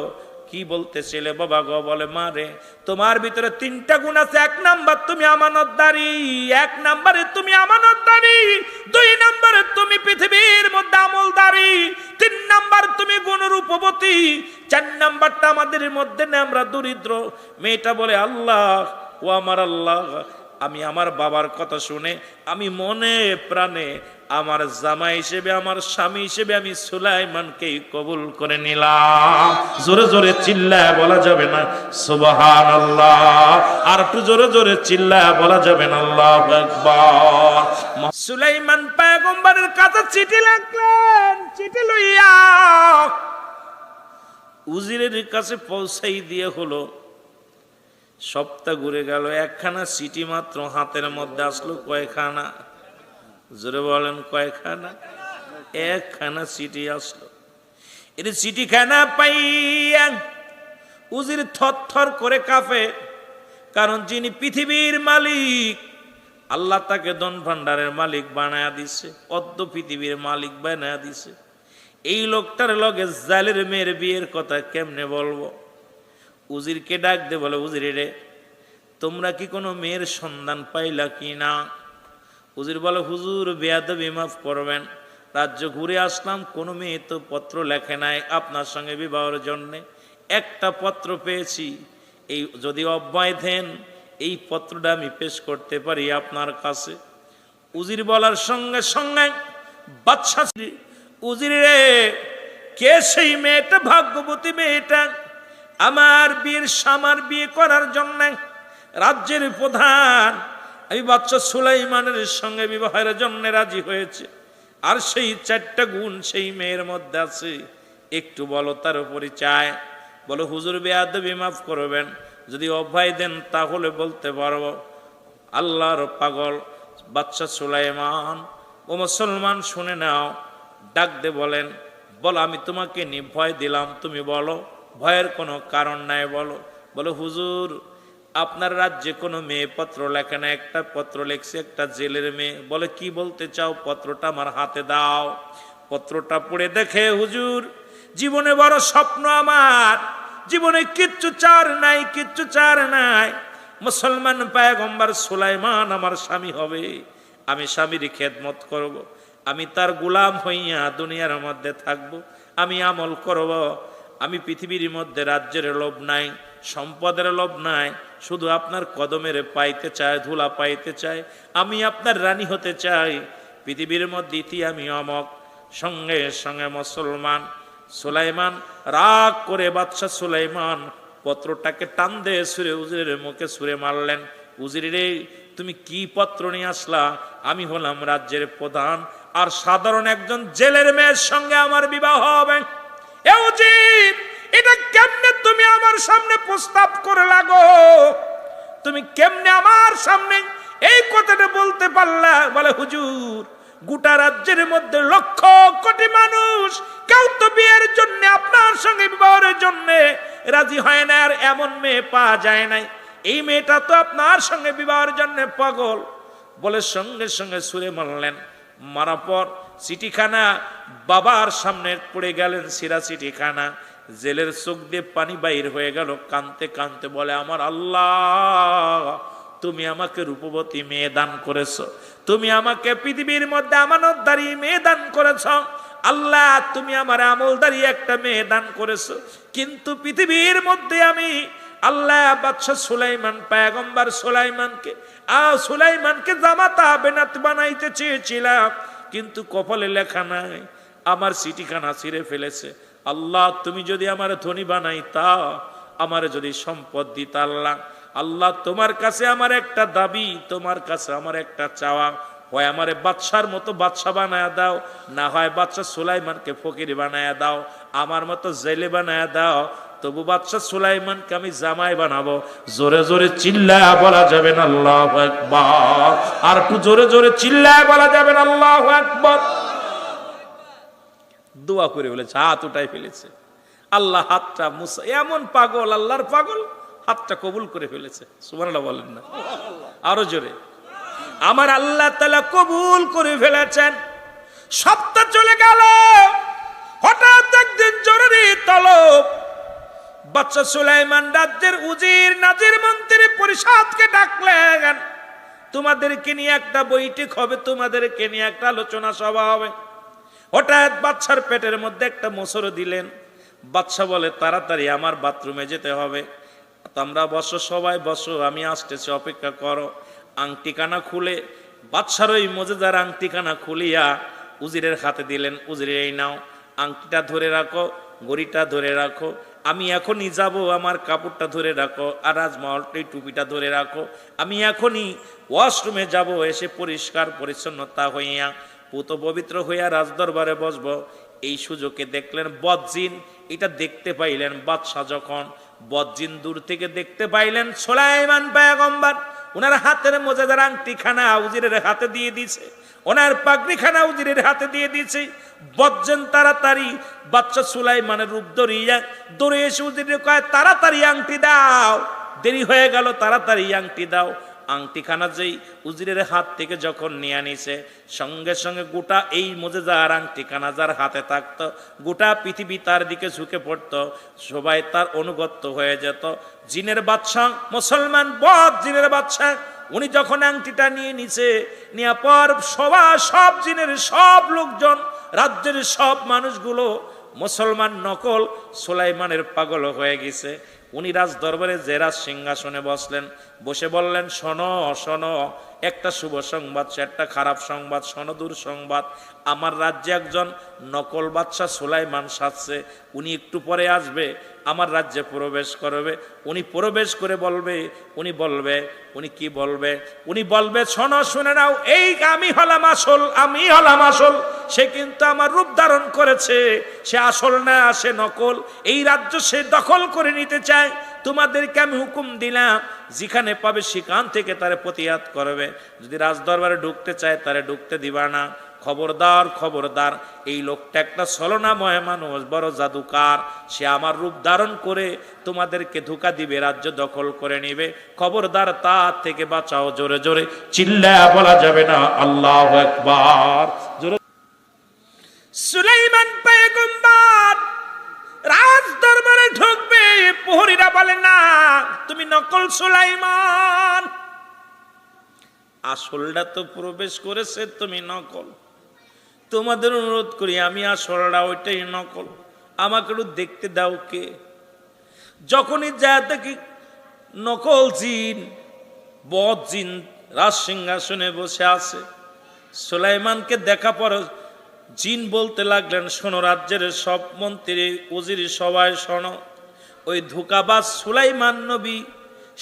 কি বলতেছিলে বাবা গো? বলে মা রে, তোমার ভিতরে 3টা গুণ আছে। 1 নাম্বার তুমি আমানতদারি, 1 নাম্বারে তুমি আমানতদারি, 2 নাম্বারে তুমি পৃথিবীর মধ্যে আমলদারি, 3 নাম্বার তুমি গুণরূপবতী, 4 নাম্বারটা আমাদের মধ্যে না, আমরা দরিদ্র। মেয়েটা বলে আল্লাহ, ও আমার আল্লাহ, আমি আমার বাবার কথা শুনে আমি মনে প্রাণে আমার জামাই হিসেবে, আমার স্বামী হিসেবে আমি সুলাইমানকেই কবুল করে নিলাম। জোরে জোরে চিল্লায় বলা যাবে না সুবহানাল্লাহ? আর একটু জোরে জোরে চিল্লায় বলা যাবে না আল্লাহু আকবার? সুলাইমান পয়গম্বরের কাছে চিঠি লিখলেন। চিঠি লইয়া উজিরের কাছে পৌঁছাই দিয়ে হলো। সপ্তাহ ঘুরে গেল, 1খানা চিঠি মাত্র হাতের মধ্যে আসলো। কয়খানা? জোরে বলেন কয়খানা? 1খানা চিঠি আসলো। এর চিঠিখানা পাইয়া উজির থরথর করে কাঁপে, কারণ যিনি পৃথিবীর মালিক, আল্লাহ তাকে ধন ভান্ডারের মালিক বানায়া দিছে, অর্ধ পৃথিবীর মালিক বানায়া দিছে। এই লোকটার লগে জালের মেয়ের বিয়ের কথা কেমনে বলবো? উজিরকে ডাক দে, বলে উজির রে, তোমরা কি কোনো মেয়ের সন্ধান পাইলা কি না? উজির বলে হুজুর, বেয়াদবি মাফ করবেন, রাজ্য ঘুরে আসলাম, কোনো মেয়ে তো পত্র লেখে নাই আপনার সঙ্গে বিবাহের জন্যে। একটা পত্র পেয়েছি, এই যদি অব্যয় দেন এই পত্রটা আমি পেশ করতে পারি আপনার কাছে। উজির বলার সঙ্গে সঙ্গে বাদশা, উজির রে, কে সেই মেয়েটা, ভাগ্যবতী মেয়েটা আমার বিয়ে করার জন্য রাজ্যের প্রধান, আমি বাদশা সুলাইমানের সঙ্গে বিবাহের জন্য রাজি হয়েছে, আর সেই 4টা গুণ সেই মেয়ের মধ্যে আছে, একটু বলো তার পরিচয়। বলো হুজুর বেয়াদবি মাফ করবেন, যদি অভয় দেন তাহলে বলতে পারবো। আল্লাহর পাগল বাদশা সুলাইমান, ও মুসলমান শুনে নাও, ডাক দে বলেন, বল আমি তোমাকে নির্ভয় দিলাম, তুমি বলো, ভয়ের কোনো কারণ নাই, বলো। বলো হুজুর আপনার রাজ্যে কোনো মেয়ে পত্র লেখে না, একটা পত্র লেখছে, একটা জেলের মেয়ে। বলে কি বলতে চাও, পত্রটা আমার হাতে দাও। পত্রটা পড়ে দেখে, হুজুর জীবনে বড় স্বপ্ন আমার, জীবনে কিচ্ছু চার নাই, কিচ্ছু চার নাই, মুসলমান পয়গম্বর সুলাইমান আমার স্বামী হবে, আমি স্বামীর খেদমত করব, আমি তার গোলাম হইয়া দুনিয়ার মধ্যে থাকব, আমি আমল করব, আমি পৃথিবীর মধ্যে রাজ্যের লোভ নাই, সম্পদের লোভ নাই, শুধু আপনার কদমের পাইতে চাই, ধুলা পাইতে চাই, আমি আপনার রানী হতে চাই পৃথিবীর মধ্যে, ইতি আমি অমক। সঙ্গে সঙ্গে মুসলমান সুলাইমান রাগ করে বাদশা সুলাইমান পত্রটাকে টান দিয়ে সুরে উজিরের মুখে সুরে মারলেন। উজির রে, তুমি কি পত্র নিয়ে আসলা? আমি হলাম রাজ্যের প্রধান, আর সাধারণ একজন জেলের মেয়ের সঙ্গে আমার বিবাহ হবে। এ উজির, এটা কেমনে তুমি আমার সামনে প্রস্তাব করে লাগো? তুমি কেমনে আমার সামনে এই কথাটা বলতে পারলা? বলে হুজুর গোটা রাজ্যের মধ্যে লক্ষ কোটি মানুষ, কেউ তো বিয়ের জন্য, আপনার সঙ্গে বিবাহের জন্য রাজি হয় না, আর এমন মেয়ে পাওয়া যায় নাই, এই মেয়েটা তো আপনার সঙ্গে বিবাহের জন্য পাগল। বলে সঙ্গে সঙ্গে সুরে মারলেন। মারার পর চিঠিখানা বাবার সামনে পড়ে গেলেন, সিরা চিঠিখানা। জেলের চোখ দিয়ে পানি বাইর হয়ে গেল, কানতে কানতে বলে, আমার আল্লাহ, তুমি আমাকে রূপবতী মেয়ে দান করেছ, তুমি আমাকে পৃথিবীর মধ্যে আমানতদারী মেয়ে দান করেছ, আল্লাহ তুমি আমার আমলদারী একটা মেয়ে দান করেছ, কিন্তু পৃথিবীর মধ্যে আমি আল্লাহ বাদশা সুলাইমান পয়গম্বর সুলাইমানকে জামাতা বেনাত বানাইতে চেয়েছিলাম, কিন্তু কপালে লেখা নাই, আমার চিঠিখানা ছিঁড়ে ফেলেছে। আল্লাহ তুমি যদি আমার ধনী বানাইতা, আমার যদি সম্পদ দিতা, আল্লাহ আল্লাহ তোমার কাছে আমার একটা দাবি, তোমার কাছে আমার একটা চাওয়া, হয় আমারে বাদশার মতো বাদশা বানায়া দাও, না হয় বাদশা সুলাইমানকে ফকির বানায়া দাও, আমার মতো জেলে বানায়া দাও, তবু বাদশা সুলাইমানকে আমি জামাই বানাবো। জোরে জোরে চিল্লায়া বলা যাবে না আল্লাহু আকবার? আর একটু জোরে জোরে চিল্লায়া বলা যাবে না আল্লাহু আকবার? দোয়া করে বলেছে, হাত উঠাই ফেলেছে। আল্লাহ হাতটা মুসা, এমন পাগল, আল্লাহর পাগল, হাতটা কবুল করে ফেলেছে। সুবহানাল্লাহ বলেন না? আরো জোরে। আমার আল্লাহ তাআলা কবুল করে ফেলেছেন। সপ্তাহ চলে গেল, হঠাৎ একদিন জরুরি তলব, বাদশা সুলাইমান রাজ্যের উজির, নাজির, মন্ত্রী পরিষদকে ডাকলেন, তোমাদেরকে নিয়ে একটা বৈঠক হবে, তোমাদেরকে নিয়ে একটা আলোচনা সভা হবে। হঠাৎ বাদশার পেটের মধ্যে একটা মোসর দিলেন। বাদশা বলে, তাড়াতাড়ি আমার বাথরুমে যেতে হবে, তোমরা বসো, সবাই বসো, আমি আসতেছি, অপেক্ষা করো। আংটিখানা খুলে বাদশার ওই মজেদার আংটিখানা খুলিয়া উজিরের হাতে দিলেন। উজির, এই নাও, আংটিটা ধরে রাখো, ঘড়িটা ধরে রাখো, আমি এখনই যাব, আমার কাপড়টা ধরে রাখো, আর রাজমহলটাই টুপিটা ধরে রাখো, আমি এখনই ওয়াশরুমে যাব, এসে পরিষ্কার পরিচ্ছন্নতা হইয়া পুত পবিত্র হইয়া রাজদরবারে বসবো। এই সুযোগে দেখলেন বদজিন, এটা দেখতে পাইলেন বাদশাহ, যখন বদজিন দূর থেকে দেখতে পাইলেন সুলাইমান পয়গম্বর ওনার হাতের মজাদার আংটিখানা উজিরের হাতে দিয়ে দিছে, ওনার পাগড়িখানা উজিরের হাতে দিয়ে দিছে। বদজিন তাড়াতাড়ি বাদশা সুলাইমানের রূপ দৌড়ে এসে উজিরের কয়, তাড়াতাড়ি আংটি দাও, দেরি হয়ে গেল, তাড়াতাড়ি আংটি দাও। আংটিখানা যেই উজিরের হাত থেকে যখন নিয়ে নিছে, সঙ্গে সঙ্গে গোটা এই মজেদার আংটিখানা যার হাতে থাকতো, গোটা পৃথিবী তার দিকে ঝুঁকে পড়তো, সবাই তার অনুগত হয়ে যেত। জিনের বাদশা, মুসলমান বদ জিনের বাদশা, উনি যখন আংটিটা নিয়ে নিছে, নেওয়ার পর সব জিনের সব লোকজন, রাজ্যের সব মানুষগুলো মুসলমান নকল সুলাইমানের পাগল হয়ে গেছে। উনি রাজ দরবারে যে রাজ সিংহাসনে বসলেন, বসে বললেন, শোনো শোনো, একটা শুভ সংবাদ, একটা খারাপ সংবাদ, সনদূর সংবাদ। আমার রাজ্যে একজন নকল বাদশাহ সুলাইমান সাজছে, উনি একটু পরে আসবে, আমার রাজ্যে প্রবেশ করবে। উনি প্রবেশ করে বলবে, উনি কি বলবে? উনি বলবে, শোনো, শুনে নাও, এই আমি হলাম আসল, আমি হলাম আসল। সে কিন্তু আমার রূপ ধারণ করেছে, সে আসল না, সে নকল। এই রাজ্য সে দখল করে নিতে চায়। তোমাদেরকে আমি হুকুম দিলাম, যেখানে পাবে সেখান থেকে তারে প্রতিহাত করবে। যদি রাজদরবারে ঢুকতে চায় তারে ঢুকতে দিবা না। খবরদার, খবরদার, এই লোকটা একটা ছলনাময় মানুষ, বড় জাদুকার। সে আমার রূপ ধারণ করে তোমাদেরকে ধোঁকা দিবে, রাজ্য দখল করে নিবে। খবরদার, তার থেকে বাঁচাও। জোরে জোরে চিল্লায়া বলা যাবে না আল্লাহু আকবার। জোরে। সুলাইমান পয়গম্বর রাজ দরবারে ঢুকবে, প্রহরীরা বলে, না, তুমি নকল সুলাইমান, আসলটা তো প্রবেশ করেছে, তুমি নকল। তোমাদের অনুরোধ করি, আমি আসলটা, ওইটাই নকল, আমাকে একটু দেখতে দাও। কে? যখনই যা দেখি নকল জিন, বদ জিন রাজ সিংহাসনে বসে আছে। সুলাইমানকে দেখা পর জিন বলতে লাগলেন, শোনো, রাজ্যের সব মন্ত্রী উজির সবাই শোনো, ওই ধোঁকাবাজ সুলাইমান নবী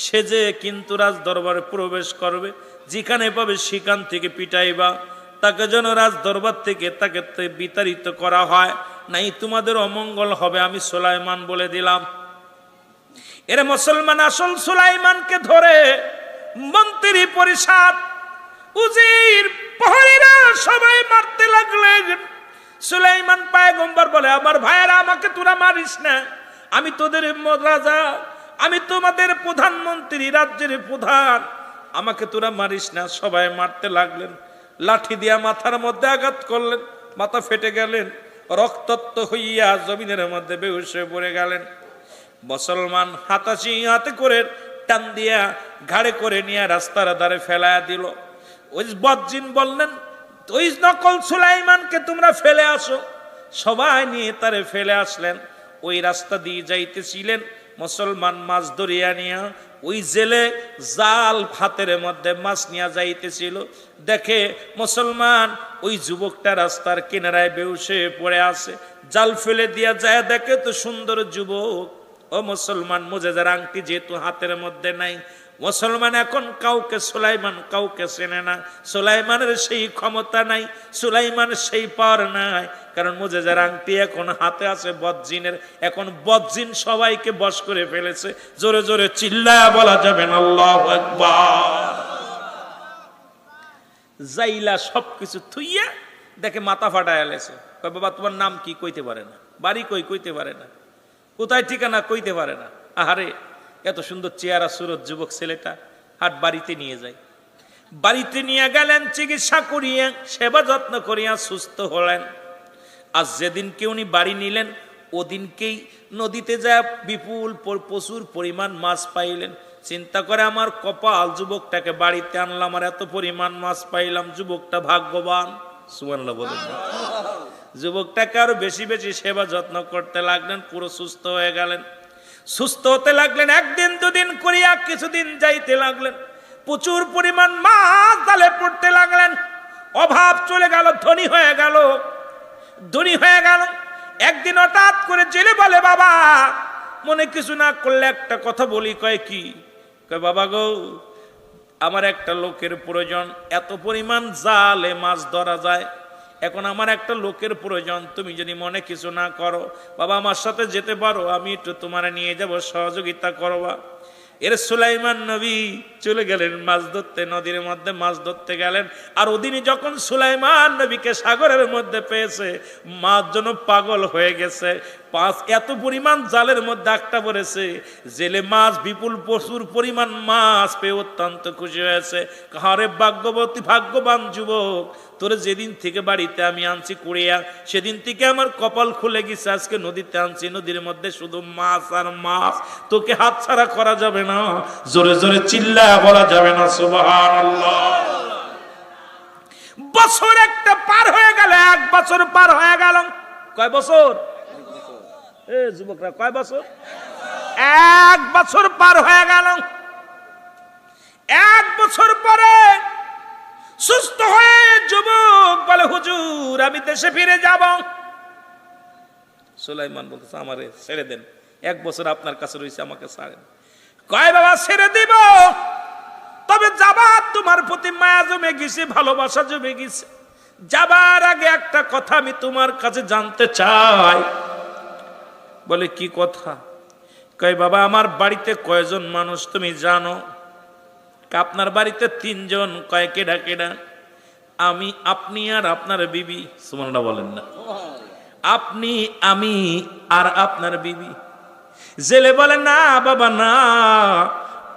সেজে কিন্তু রাজ দরবারে প্রবেশ করবে, যেখানে পাবে সেখান থেকে পিটাইবা। তাকে যেন রাজ দরবার থেকে তাকে বিতাড়িত করা হয়, নাই তোমাদের অমঙ্গল হবে, আমি সুলাইমান বলে দিলাম। এর মুসলমান আসল সুলাইমানকে ধরে মন্ত্রী পরিষদ, উজির, প্রহরীরা সবাই মারতে লাগলেন। সুলাইমান পয়গম্বর বলে, আমার ভাইয়েরা, আমাকে তোরা মারিস না, আমি তোদের রাজা, আমি তোমাদের প্রধানমন্ত্রী, রাজ্যের প্রধান, আমাকে তোরা মারিস না। সবাই মারতে লাগলেন, লাঠি দিয়া মাথার মধ্যে আঘাত করলেন, মাথা ফেটে গেলেন, রক্তাক্ত হইয়া জমিনের মধ্যে বেহুশ হয়ে পড়ে গেলেন। মুসলমান হাতাশি হাতে করে টান দিয়া ঘাড়ে করে নিয়ে রাস্তার ধারে ফেলায়া দিল। ওই বদজিন বললেন, ওই নকল সুলাইমানকে তোমরা ফেলে আসো। সবাই নিয়ে তারে ফেলে আসলেন। ওই রাস্তা দিয়ে যাইতেছিলেন মুসলমান, মাছ ধরিয়া নিয়া ওই জেলে জাল হাতের মধ্যে মাছ নিয়ে যাইতেছিল। দেখে মুসলমান ওই যুবকটা রাস্তার কিনারায় বেহুশে পড়ে আছে। জাল ফেলে দিয়া যায়, দেখে তো সুন্দর যুবক। ও মুসলমান, মুজেজার আংটি যেহেতু হাতের মধ্যে নাই, মুসলমান এখন কাউকে সুলাইমান কাউকে চেনে না। সুলাইমানের সেই ক্ষমতা নাই, সুলাইমানের সেই পাওয়ার নাই, কারণ মুজেজার আংটি এখন হাতে আছে বদজিনের। এখন বদজিন সবাইকে বশ করে ফেলেছে। জোরে জোরে চিল্লায়া বলা যাবে না আল্লাহু আকবার। জাইলা সবকিছু থুইয়া দেখে মাথা ফাটায় লেছে। কয়, বাবা তোমার নাম কি? কইতে পারে না। বাড়ি কই? কইতে পারে না। কোথায় ঠিকানা? কইতে পারে না। আহারে, এত সুন্দর চেহারা সুরত যুবক ছেলেটা। হাট বাড়িতে নিয়ে যায়। বাড়িতে নিয়ে গেলেন, চিকিৎসা করিয়া সেবা যত্ন করিয়া সুস্থ হলেন। আজ যেদিনকে উনি বাড়ি নিলেন, ওদিনকেই নদীতে যায় বিপুল প্রচুর পরিমাণ মাছ পাইলেন। চিন্তা করে, আমার কপাল, যুবকটাকে বাড়িতে আনলাম আর এত পরিমাণ মাছ পাইলাম, যুবকটা ভাগ্যবান। সুবহানাল্লাহ বলেন। যুবকটাকে আরো বেশি বেশি সেবা যত্ন করতে লাগলেন, পুরো সুস্থ হয়ে গেলেন। সুস্থ হতে লাগলেন, একদিন দুদিন করিয়া কিছুদিন যাইতে লাগলেন, প্রচুর পরিমাণ মাছ জালে পড়তে লাগলেন। অভাব চলে গেল, ধনী হয়ে গেল, ধনী হয়ে গেল। একদিন হঠাৎ করে জেলে বলে, বাবা, মনে কিছু না করলে একটা কথা বলি। কয়, কি? কয়, বাবা গো, আমার একটা লোকের প্রয়োজন, এত পরিমাণ জালে মাছ ধরা যায়, এখন আমার একটা লোকের প্রয়োজন, তুমি যদি মনে কিছু না করো, বাবা আমার সাথে যেতে পারো, আমি একটু তোমার নিয়ে যাব, সহযোগিতা করবা। এর সুলাইমান নবী চলে গেলেন মাছ ধরতে, নদীর মধ্যে মাছ ধরতে গেলেন। আর ওদিনই যখন সুলাইমান নবীকে সাগরের মধ্যে পেয়েছে, মাছ যেন পাগল হয়ে গেছে। এত পরিমাণ জালের মধ্যে আটকা পড়েছে। জেলে মাছ বিপুল প্রচুর পরিমাণ মাছ পেয়ে অত্যন্ত খুশি হয়েছে। কাহারে ভাগ্যবতী, ভাগ্যবান যুবক, তোরে যেদিন থেকে বাড়িতে আমি আনছি কুড়িয়া, সেদিন থেকে আমার কপাল খুলে গেছে। আজকে নদীতে আনছি, নদীর মধ্যে শুধু মাছ আর মাছ, তোকে হাতছাড়া করা যাবে না। জোরে জোরে চিল্লায়া বলা যাবে না সুবহানাল্লাহ। বছর একটা পার হয়ে গেল, 1 বছর পার হয়ে গেল। কয় বছর? যুবকরা, কয় বছর? 1 বছর পার হয়ে গেল। 1 বছর পরে হুজুর আমি দেশে ফিরে যাব। সুলাইমান বলতেছে আমারে ছেড়ে দেন, 1 বছর আপনার কাছে রয়েছে, আমাকে ছাড়েন। কয় বাবা ছেড়ে দিব, তবে যাবার তোমার প্রতি মায়া জমে গেছে, ভালোবাসা জমে গেছে। যাবার আগে একটা কথা আমি তোমার কাছে জানতে চাই। বলে কি কথা? কয় বাবা আমার বাড়িতে কয়জন মানুষ তুমি জানো? আপনার বাড়িতে 3 জন। কয় কেডা কেডা? আমি, আপনি আর আপনার বিবি। সুবহানাল্লাহ বলেন না। আপনি, আমি আর আপনার বিবি। জেলে বলে না বাবা না,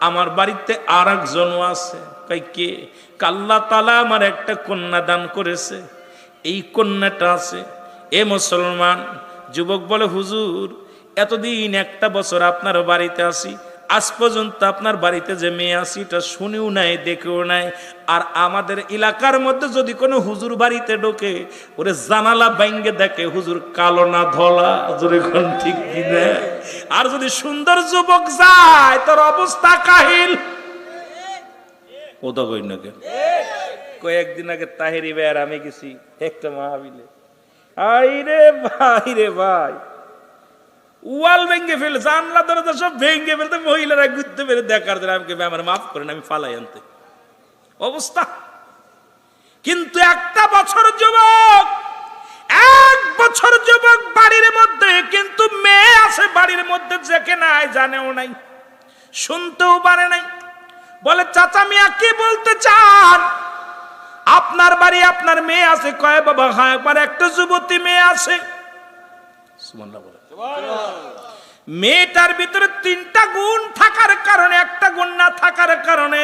আমার বাড়িতে আর একজনও আছে। কয় কে? আল্লাহ তাআলা আমার একটা কন্যা দান করেছে, এই কন্যাটা আছে। এ মুসলমান যুবক বলে হুজুর এতদিন 1 বছর আপনার বাড়িতে আসি, আজ পর্যন্ত আপনার বাড়িতে যে মেয়ে আসি এটা শুনেও নাই, দেখেও নাই। আর আমাদের এলাকার মধ্যে যদি কোনো হুজুর বাড়িতে ঢোকে, ওরে জানালা বাইঙ্গে দেখে হুজুর কালো না ধলা, জোরে কোন ঠিক কিনা। আর যদি সুন্দর যুবক যায় তোর অবস্থা কাহিল। ওটা কই না কেন? কয়েকদিন আগে তাহেরি ভাই আর আমি গেছি একটা মাহফিলে। আইরে ভাই রে ভাই, ওয়াল ভেঙে ফেলে, জানলা দরজা সব ভেঙে ফেলতে, মহিলারা ঘুরতে পেরে দেখার জন্য আমাকে আমার মাফ করেন, আমি ফালাই আনতে অবস্থা। কিন্তু 1 বছর যুবক, 1 বছর যুবক বাড়ির মধ্যে, কিন্তু মেয়ে আছে বাড়ির মধ্যে, দেখে নাই, জানেও নাই, শুনতেও পারে নাই। বলে চাচা মিয়া কি বলতে চান? আপনার বাড়ি আপনার মেয়ে আছে? কয় বাবা হ্যাঁ একবার একটা যুবতী মেয়ে আছে। সুবহানাল্লাহ বলে। মেয়েটার ভিতরে 3টা গুণ থাকার কারণে, একটা গুণ না থাকার কারণে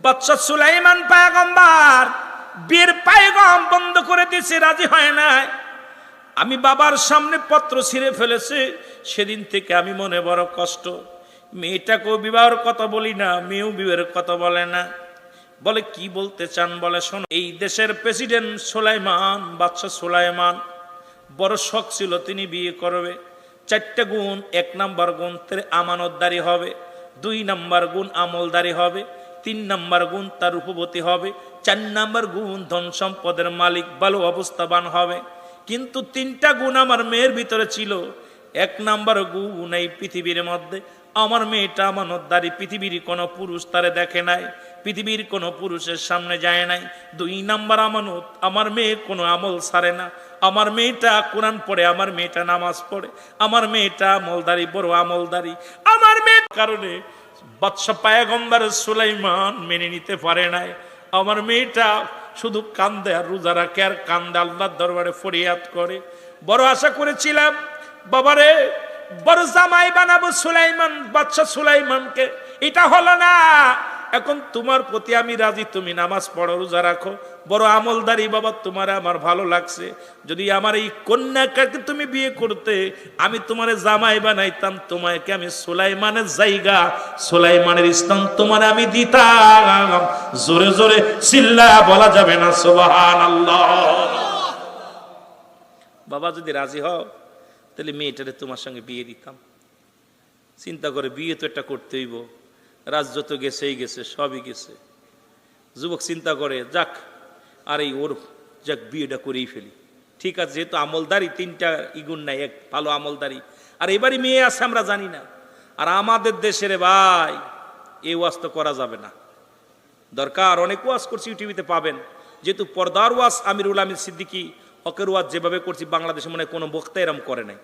বাদশা সুলাইমান পয়গম্বর বীর পয়গাম বন্ধ করে দিয়েছে, রাজি হয় না। আমি বাবার সামনে পত্র ছিঁড়ে ফেলেছি, সেদিন থেকে আমি মনে বড় কষ্ট। মেয়েটাকেও বিবাহের কথা বলি না, মেয়েও বিবাহের কথা বলে না। বলে কি বলতে চান? বলে শোনো, এই দেশের প্রেসিডেন্ট সুলাইমান, বাদশা সুলাইমান বড় শখ ছিল তিনি বিয়ে করবে। 4টা গুণ। 1 নাম্বার গুণ তার আমানতদারি হবে, 2 নাম্বার গুণ আমলদারি হবে, 3 নাম্বার গুণ তার রূপবতী হবে, 4 নাম্বার গুণ ধন সম্পদের মালিক, ভালো অবস্থাবান হবে। কিন্তু 3টা গুণ আমার মেয়ের ভিতরে ছিল। 1 নাম্বার গুণ এই পৃথিবীর মধ্যে আমার মেয়েটা আমানতদারি, পৃথিবীর কোনো পুরুষ তারে দেখে নাই, পৃথিবীর কোনো পুরুষের সামনে যায় নাই। 2 নাম্বার আমানত, আমার মেয়ে কোনো আমল ছাড়ে না, আমার মেয়েটা কোরআন পড়ে, আমার মেয়েটা নামাজ পড়ে, আমার মেয়েটা আমলদারি, বড় আমলদারি। আমার মেয়ের কারণে বাদশা পয়গম্বর সুলাইমান মেনে নিতে পারে নাই। আমার মেয়েটা শুধু কান্দে আর রোজা রাখে আর কান্দে, আল্লাহর দরবারে ফরিয়াদ করে। বড় আশা করেছিলাম বাবারে বড় জামাই বানাবো সুলাইমান, বাদশা সুলাইমানকে, এটা হলো না। এখন তোমার প্রতি আমি রাজি, তুমি নামাজ পড়ো, রোজা রাখো, বড় আমলদারি বাবা, তোমার আমার ভালো লাগছে। যদি আমার এই কন্যাকে তুমি বিয়ে করতে, আমি তোমার জামাই বানাইতাম, তোমাকে আমি সুলাইমানের জায়গা, সুলাইমানের স্থান তোমার আমি দিতাম। জোরে জোরে চিল্লা বলা যাবে না সুবহানাল্লাহ। বাবা যদি রাজি হও তাহলে মেয়েটারে তোমার সঙ্গে বিয়ে দিতাম। চিন্তা করে, বিয়ে তো একটা করতে হইব, রাজ্য তো গেছেই গেছে, সবই গেছে। যুবক চিন্তা করে যাক, আর এই ওর যাক বিয়েটা করেই ফেলি। ঠিক আছে, যেহেতু আমলদারি 3টা ইগুণ নাই, 1 ভালো আমলদারি, আর এবারই মেয়ে আছে আমরা জানি না। আর আমাদের দেশের ভাই এই ওয়াজ তো করা যাবে না, দরকার অনেক ওয়াজ করছি, ইউটিউবে পাবেন। যেহেতু পর্দার ওয়াজ আমিরুল আমিন সিদ্দিকী হকের ওয়াজ যেভাবে করছি, বাংলাদেশে মনে হয় কোনো বক্তা এরম করে নাই।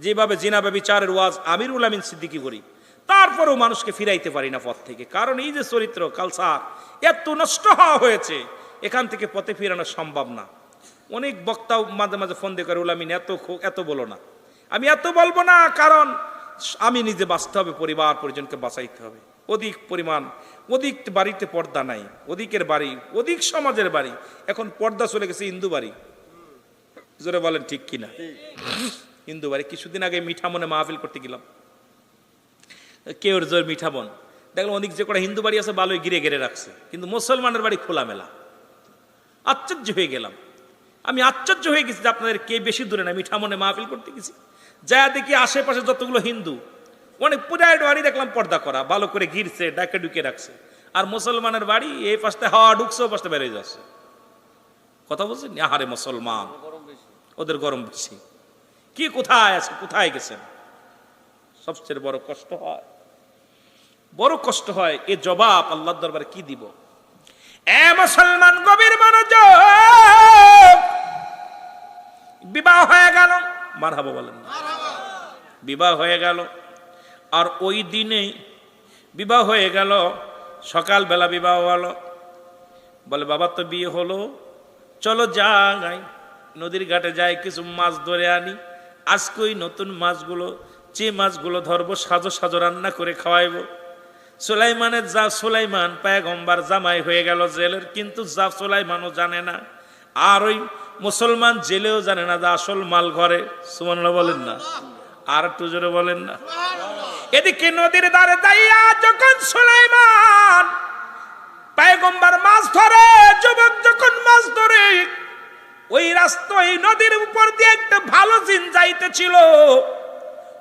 যেভাবে জিনা ব্যভিচারের ওয়াজ আমিরুল আমিন সিদ্দিকী করি, তারপরেও মানুষকে ফিরাইতে পারি না পথ থেকে। কারণ এই যে চরিত্র কালচার এত নষ্ট হওয়া হয়েছে, এখান থেকে পথে ফিরানো সম্ভব না। অনেক বক্তাও মাঝে মাঝে ফোন দিয়ে করে, উলামিন এত বলো না। আমি এত বলবো না, কারণ আমি নিজে বাঁচতে হবে, পরিবার পরিজনকে বাঁচাইতে হবে। অধিক বাড়িতে পর্দা নাই, অধিকের বাড়ি, অধিক সমাজের বাড়ি, এখন পর্দা চলে গেছে হিন্দু বাড়ি। জোরে বলেন ঠিক কিনা? হিন্দু বাড়ি। কিছুদিন আগে মিঠামনে মাহফিল করতে গেলাম, কেউর জোর মিঠামন দেখলাম অনেক যে কটা হিন্দু বাড়ি আছে ভালোই ঘিরে ঘিরে রাখছে, কিন্তু মুসলমানের বাড়ি খোলামেলা। আশ্চর্য হয়ে গেলাম, আমি আশ্চর্য হয়ে গেছি যে আপনাদের কে বেশি দূরে না। মিঠামনে মাহফিল করতে গেছি, যা দেখি আশেপাশে যতগুলো হিন্দু, অনেক পুরাই বাড়ি দেখলাম পর্দা করা, ভালো করে ঘিরছে, ডাকে ঢুকে রাখছে। আর মুসলমানের বাড়ি এই পাশে হাওয়া ঢুকছে, ও পাশে বেরিয়ে যাচ্ছে। কথা বলছেন? আহারে মুসলমান, ওদের গরম বেশি। কি কোথায় আছে, কোথায় গেছেন? সবচেয়ে বড় কষ্ট হয়, বড় কষ্ট হয়। এ জবাব আল্লাহর দরবারে কি দিব? এ মুসলমান গভীর মনোযোগ। বিবাহ হয়ে গেল, মারহাবা বলেন না, বিবাহ হয়ে গেল। আর ওই দিনে বিবাহ হয়ে গেল, সকালবেলা বিবাহ হলো। বলে বাবা তো বিয়ে হলো, চলো যাই নদীর ঘাটে যাই, কিছু মাছ ধরে আনি। আজকে ওই নতুন মাছগুলো, যে মাছগুলো ধরবো সাজো সাজো রান্না করে খাওয়াইবো। সুলাইমানের সুলাইমান পয়গম্বর জামাই হয়ে গেল জেলের, কিন্তু সুলাইমানও জানে না, আর ওই মুসলমান জেলেও জানে না যে আসল মাল ঘরে। সুবহানাল্লাহ বলেন না, আর একটু জোরে বলেন না। এদিকে নদীর ধারে যাইয়া যখন সুলাইমান পয়গম্বর মাছ ধরে, যুবক যখন মাছ ধরে, ওই রাস্তা ওই নদীর উপর দিয়ে একটা ভালো জিন যাইতেছিল।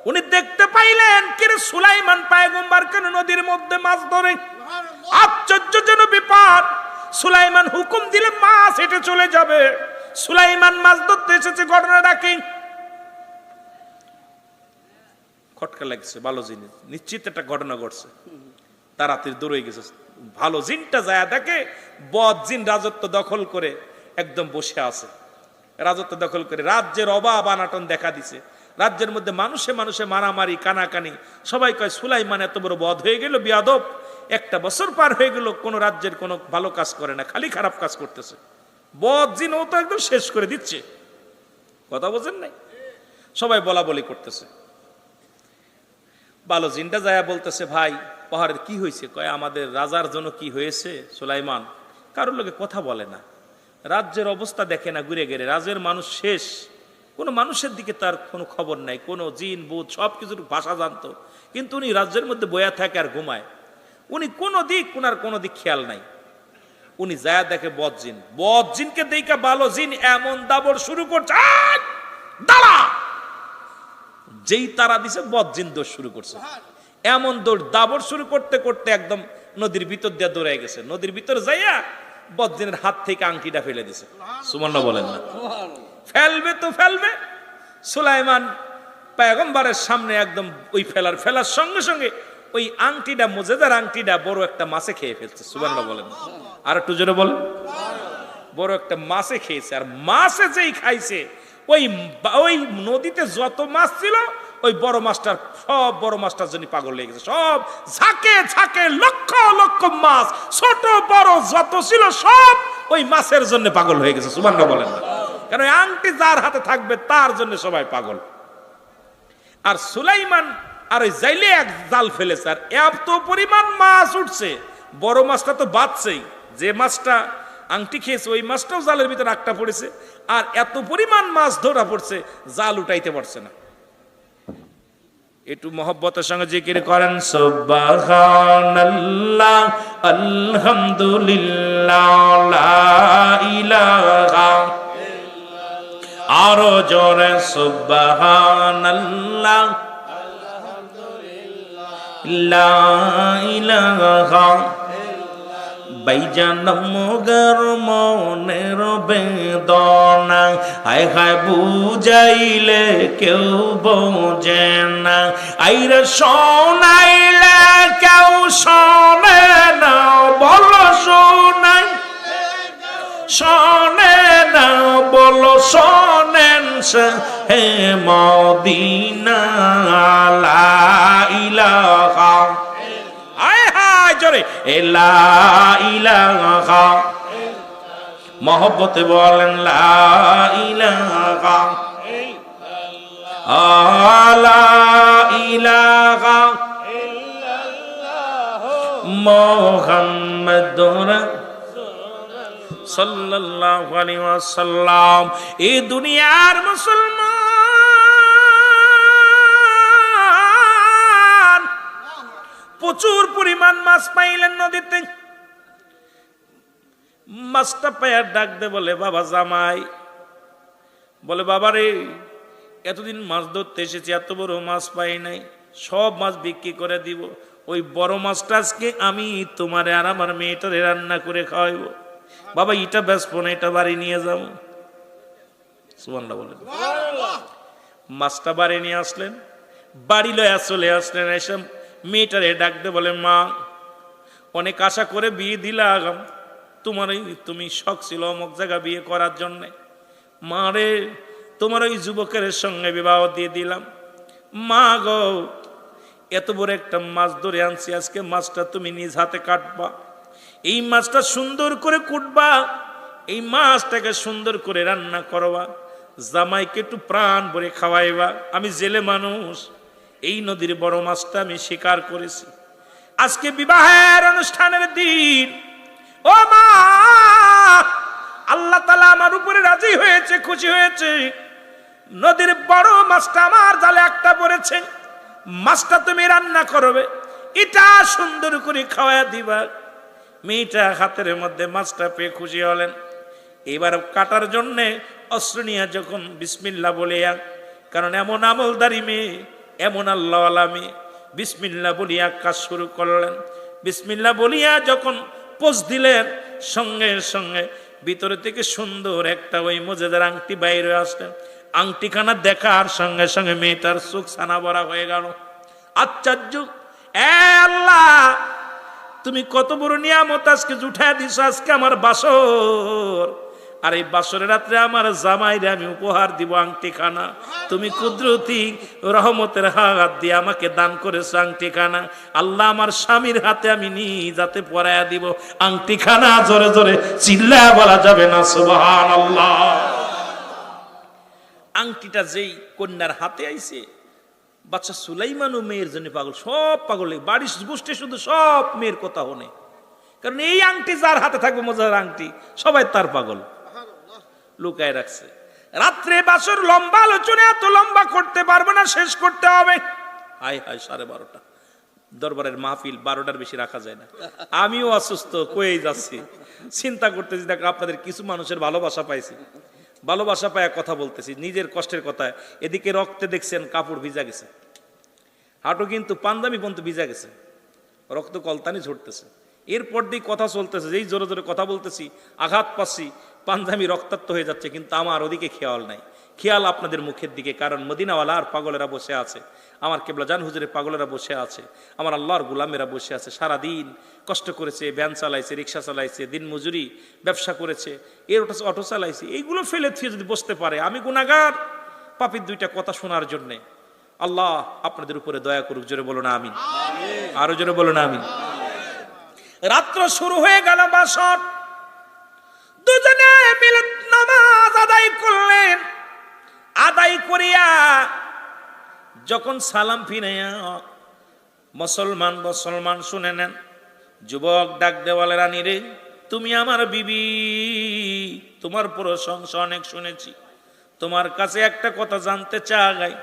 উনি দেখতে পাইলেন কিরে সুলাইমান পয়গম্বর কেন নদীর মধ্যে মাছ ধরে। আশ্চর্যজনক ব্যাপার। সুলাইমান হুকুম দিলে মাছ হেঁটে চলে যাবে। সুলাইমান মাছ ধরতে এসেছে, ঘটনাটা কি? খটকা লাগছে, ভালো জিনিস, নিশ্চিত একটা ঘটনা ঘটছে। তাড়াতাড়ি দৌড়ে গেছে। ভালো জিনটা যায় দেখে বদ জিন রাজত্ব দখল করে একদম বসে আছে, রাজত্ব দখল করে রাজ্যের অভাব আনাটন দেখা দিছে। রাজ্যের মধ্যে মানুষে মানুষে মারামারি, কানাকানি। সবাই কয় সুলাইমান এত বড় বদ হয়ে গেল, বিয়াদব। একটা বছর পার হয়ে গেল, কোন রাজ্যের কোনো ভালো কাজ করে না, খালি খারাপ কাজ করতেছে। বদ জিন ও তো একদম শেষ করে দিচ্ছে। কথা বোঝেন নাই? সবাই বলা বলি করতেছে। ভালো জিনটা যায় বলতেছে, ভাই পাহাড়ের কি হয়েছে? কয় আমাদের রাজার জন্য কি হয়েছে? সুলাইমান কারোর লোকে কথা বলে না, রাজ্যের অবস্থা দেখে না, ঘুরে গেলে রাজ্যের মানুষ শেষ, কোনো মানুষের দিকে তার কোনো খবর নাই। কোনো জিন ভূত সব কিছুর ভাষা জানতো, কিন্তু উনি রাজ্যের মধ্যে বয়া থাকে আর ঘুমায়। উনি কোনো দিক, উনার কোনো দিক খেয়াল নাই। উনি যায় দেখে বদ জিন। বদ জিনকে দেখে ভালো জিন এমন দাবড় শুরু করছে, দাঁড়া! যেই তারা দিছে বদ জিন দৌড় শুরু করছে। এমন দৌড় দাবড় শুরু করতে করতে একদম নদীর ভিতর দিয়ে দৌড়ে গেছে। নদীর ভিতর যাইয়া বদ জিনের হাত থেকে আংটিটা ফেলে দিছে। সুবহানাল্লাহ বলেন না। ফেলবে তো ফেলবে। সুলাইমান পয়গম্বরের সামনে একদম ওই ফেলার সঙ্গে সঙ্গে ওই আংটিটা, মুজেদার আংটিটা বড় একটা মাছে খেয়ে ফেলছে। সুবহানাল্লাহ বলেন। আর একটু জোরে বলেন। বড় একটা মাছে খেয়েছে। আর মাছে যেই খাইছে, ওই নদীতে যত মাছ ছিল, ওই বড় মাছটার, সব বড় মাছটার জন্য পাগল লেগে গেছে। সব ঝাঁকে ঝাঁকে লক্ষ লক্ষ মাছ, ছোট বড় যত ছিল সব ওই মাছের জন্য পাগল হয়ে গেছে। সুবহানাল্লাহ বলেন না। কারণ ওই আংটি যার হাতে থাকবে তার জন্য সবাই পাগল। আর সুলাইমান আর ওই জাইলে এক জাল ফেলেছে, আর এত পরিমাণ মাছ উঠছে, বড় মাছটা তো বাঁচছেই, যে মাছটা আংটি খেয়েছে ওই মাছটাও জালের ভিতরে আটকা পড়েছে, আর এত পরিমাণ মাছ ধরা পড়ছে, জাল উঠাইতে পারছে না। একটু মহব্বতের সঙ্গে জিকির করেন, সুবহানাল্লাহ, আলহামদুলিল্লাহ, লা ইলাহা ইল্লাল্লাহ। আরো জোরে সুবহানাল্লাহ, আলহামদুলিল্লাহ, লা ইলাহা বাইজান মগর মনের বেদনা, হায় হায় বুঝাইলে কেউ বোঝে না, আইরে শোনাইলে কেউ শোনে না, বলো শোনাই শোনে না, বলো শোনেন হে মদিনা, লা ইলাহা জোরে লা ইলাহা, মহব্বতে বলেন লা ইলাহা, লা ইলাহা মুহাম্মাদুর সাল্লাল্লাহু আলাইহি ওয়াসাল্লাম। এই দুনিয়ার মুসলমান প্রচুর পরিমাণ মাছ পাইলেন নদীতে। মাছটা পাইয়া ডাক দে, বলে বাবা জামাই, বলে বাবা রে, এতদিন মাছ ধরতে এসেছি, এত বড় মাছ পাই নাই, সব মাছ বিক্রি করে দিব, ওই বড় মাছটা আজকে আমি তোমারে আর আমার মেয়েটারে রান্না করে খাওয়াইব। বাবা এটা বেচবো না, এটা বাড়ি নিয়ে যাবো। সুবহানাল্লাহ বলেন। মাছটা বাড়ি নিয়ে আসলেন, বাড়ি লয়া চলে আসলেন। এসে মেয়েটারে ডাকতে বলে, মা অনেক আশা করে বিয়ে দিলাম, তোমার তুমি শখ ছিল অমুক জায়গা বিয়ে করার জন্যে, মা রে তোমার ওই যুবকের সঙ্গে বিবাহ দিয়ে দিলাম। মা গো এত বড় একটা মাছ ধরে আনছি, আজকে মাছটা তুমি নিজ হাতে কাটবা, এই মাছটা সুন্দর করে কুটবা, এই মাছটাকে সুন্দর করে রান্না করবা, জামাইকে একটু প্রাণ ভরে খাওয়াইবা। আমি জেলে মানুষ, এই নদীর বড় মাছটা আমি শিকার করেছি, আজকে বিবাহের অনুষ্ঠানের দিন। ও মা, আল্লাহ তাআলা আমার উপরে রাজি হয়েছে, খুশি হয়েছে, নদীর বড় মাছটা আমার জালে একটা পড়েছে, মাছটা তুমি রান্না করবে, এটা সুন্দর করে খাওয়াইয়া দিবা। মেয়েটা হাতের মধ্যে মাছটা পেয়ে খুশি হলেন। এবার কাটার জন্যে অস্ত্র নিয়ে যখন বিসমিল্লাহ বলিয়া, কারণ এমন আমলদারি মেয়ে, এমন আল্লাহওয়ালা মেয়ে, বিসমিল্লাহ বলিয়া কাজ শুরু করলেন। বিসমিল্লাহ বলিয়া যখন পোজ দিলেন, সঙ্গে সঙ্গে ভিতরে থেকে সুন্দর একটা ওই মজেদার আংটি বাইরে আসলেন। আংটিখানা দেখার সঙ্গে সঙ্গে মেয়েটার চোখ ছানা ভরা হয়ে গেল। আশ্চর্য, এ আল্লাহ তুমি কত বড় নিয়ামত আজকে জুঠায় দিছ, আজকে আমার বাসর, আর এই বাসরের রাত্রে আমার জামাইরে আমি উপহার দিব আংটিখানা। তুমি কুদরতি রহমতের হাত দিয়ে আমাকে দান করেছ আংটিখানা। আল্লাহ আমার স্বামীর হাতে আমি নিজ হাতে পরাইয়া দিব আংটিখানা। জোরে জোরে চিল্লায়া বলা যাবে না সুবহানাল্লাহ। আংটিটা যেই কন্যার হাতে আইছে, বাচ্চা সুলাইমানও মেয়ের জন্য পাগল, সব পাগল, বাড়ির গোষ্ঠী শুধু সব মেয়ের কথা হনে, কারণ এই আংটি যার হাতে থাকবে মজার আংটি, সবাই তার পাগল। লুকায় রাখছে। রাত্রে বাসর লম্বা আলোচনা, এত লম্বা করতে পারবো না, শেষ করতে হবে। হায় হায়, 12:30 দরবারের মাহফিল 12টার বেশি রাখা যায় না। আমিও অসুস্থ, কয়েই যাচ্ছি, চিন্তা করতেছি, দেখ আপনাদের কিছু মানুষের ভালোবাসা পাইছি, ভালোবাসা পায় কথা বলতেছি, নিজের কষ্টের কথা। এদিকে রক্তে দেখছেন কাপড় ভিজা গেছে, হাঁটু কিন্তু পাঞ্জাবি পর্যন্ত ভিজা গেছে, রক্ত কলতানি ঝরতেছে। এরপর দিয়ে কথা চলতেছে, যেই জোরে জোরে কথা বলতেছি আঘাত পাচ্ছি, পাঞ্জাবি রক্তাক্ত হয়ে যাচ্ছে, কিন্তু আমার ওদিকে খেয়াল নাই। খেয়াল আপনাদের মুখের দিকে, কারণ মদিনাওয়ালা আর পাগলেরা বসে আছে, আমার কেবলা জান হুজুরের পাগলেরা বসে আছে, আমার আল্লাহর গুলামেরা বসে আছে। সারাদিন কষ্ট করেছে, ভ্যান চালাইছে, রিক্সা চালাইছে, দিন মজুরি, ব্যবসা করেছে, এর অটো চালাইছে, এইগুলো ফেলে থুয়ে যদি বসতে পারে, আমি গুনাহগার, পাপীর দুইটা কথা শোনার জন্যে। আল্লাহ আপনাদের উপরে দয়া করুক। জোরে বলো না আমিন, আরো জোরে বলো না আমিন। রাত্র শুরু হয়ে গেল, বাসর দুজনে মিলে নামাজ আদায় করলেন। আদায় করিয়া যখন সালাম ফিরাইয়া মুসলমান শুনে নেন, যুবক ডাক দেওয়ালে, রানী রে তুমি আমার বিবি, তোমার প্রশংসা অনেক শুনেছি, তোমার কাছে একটা কথা জানতে চাই,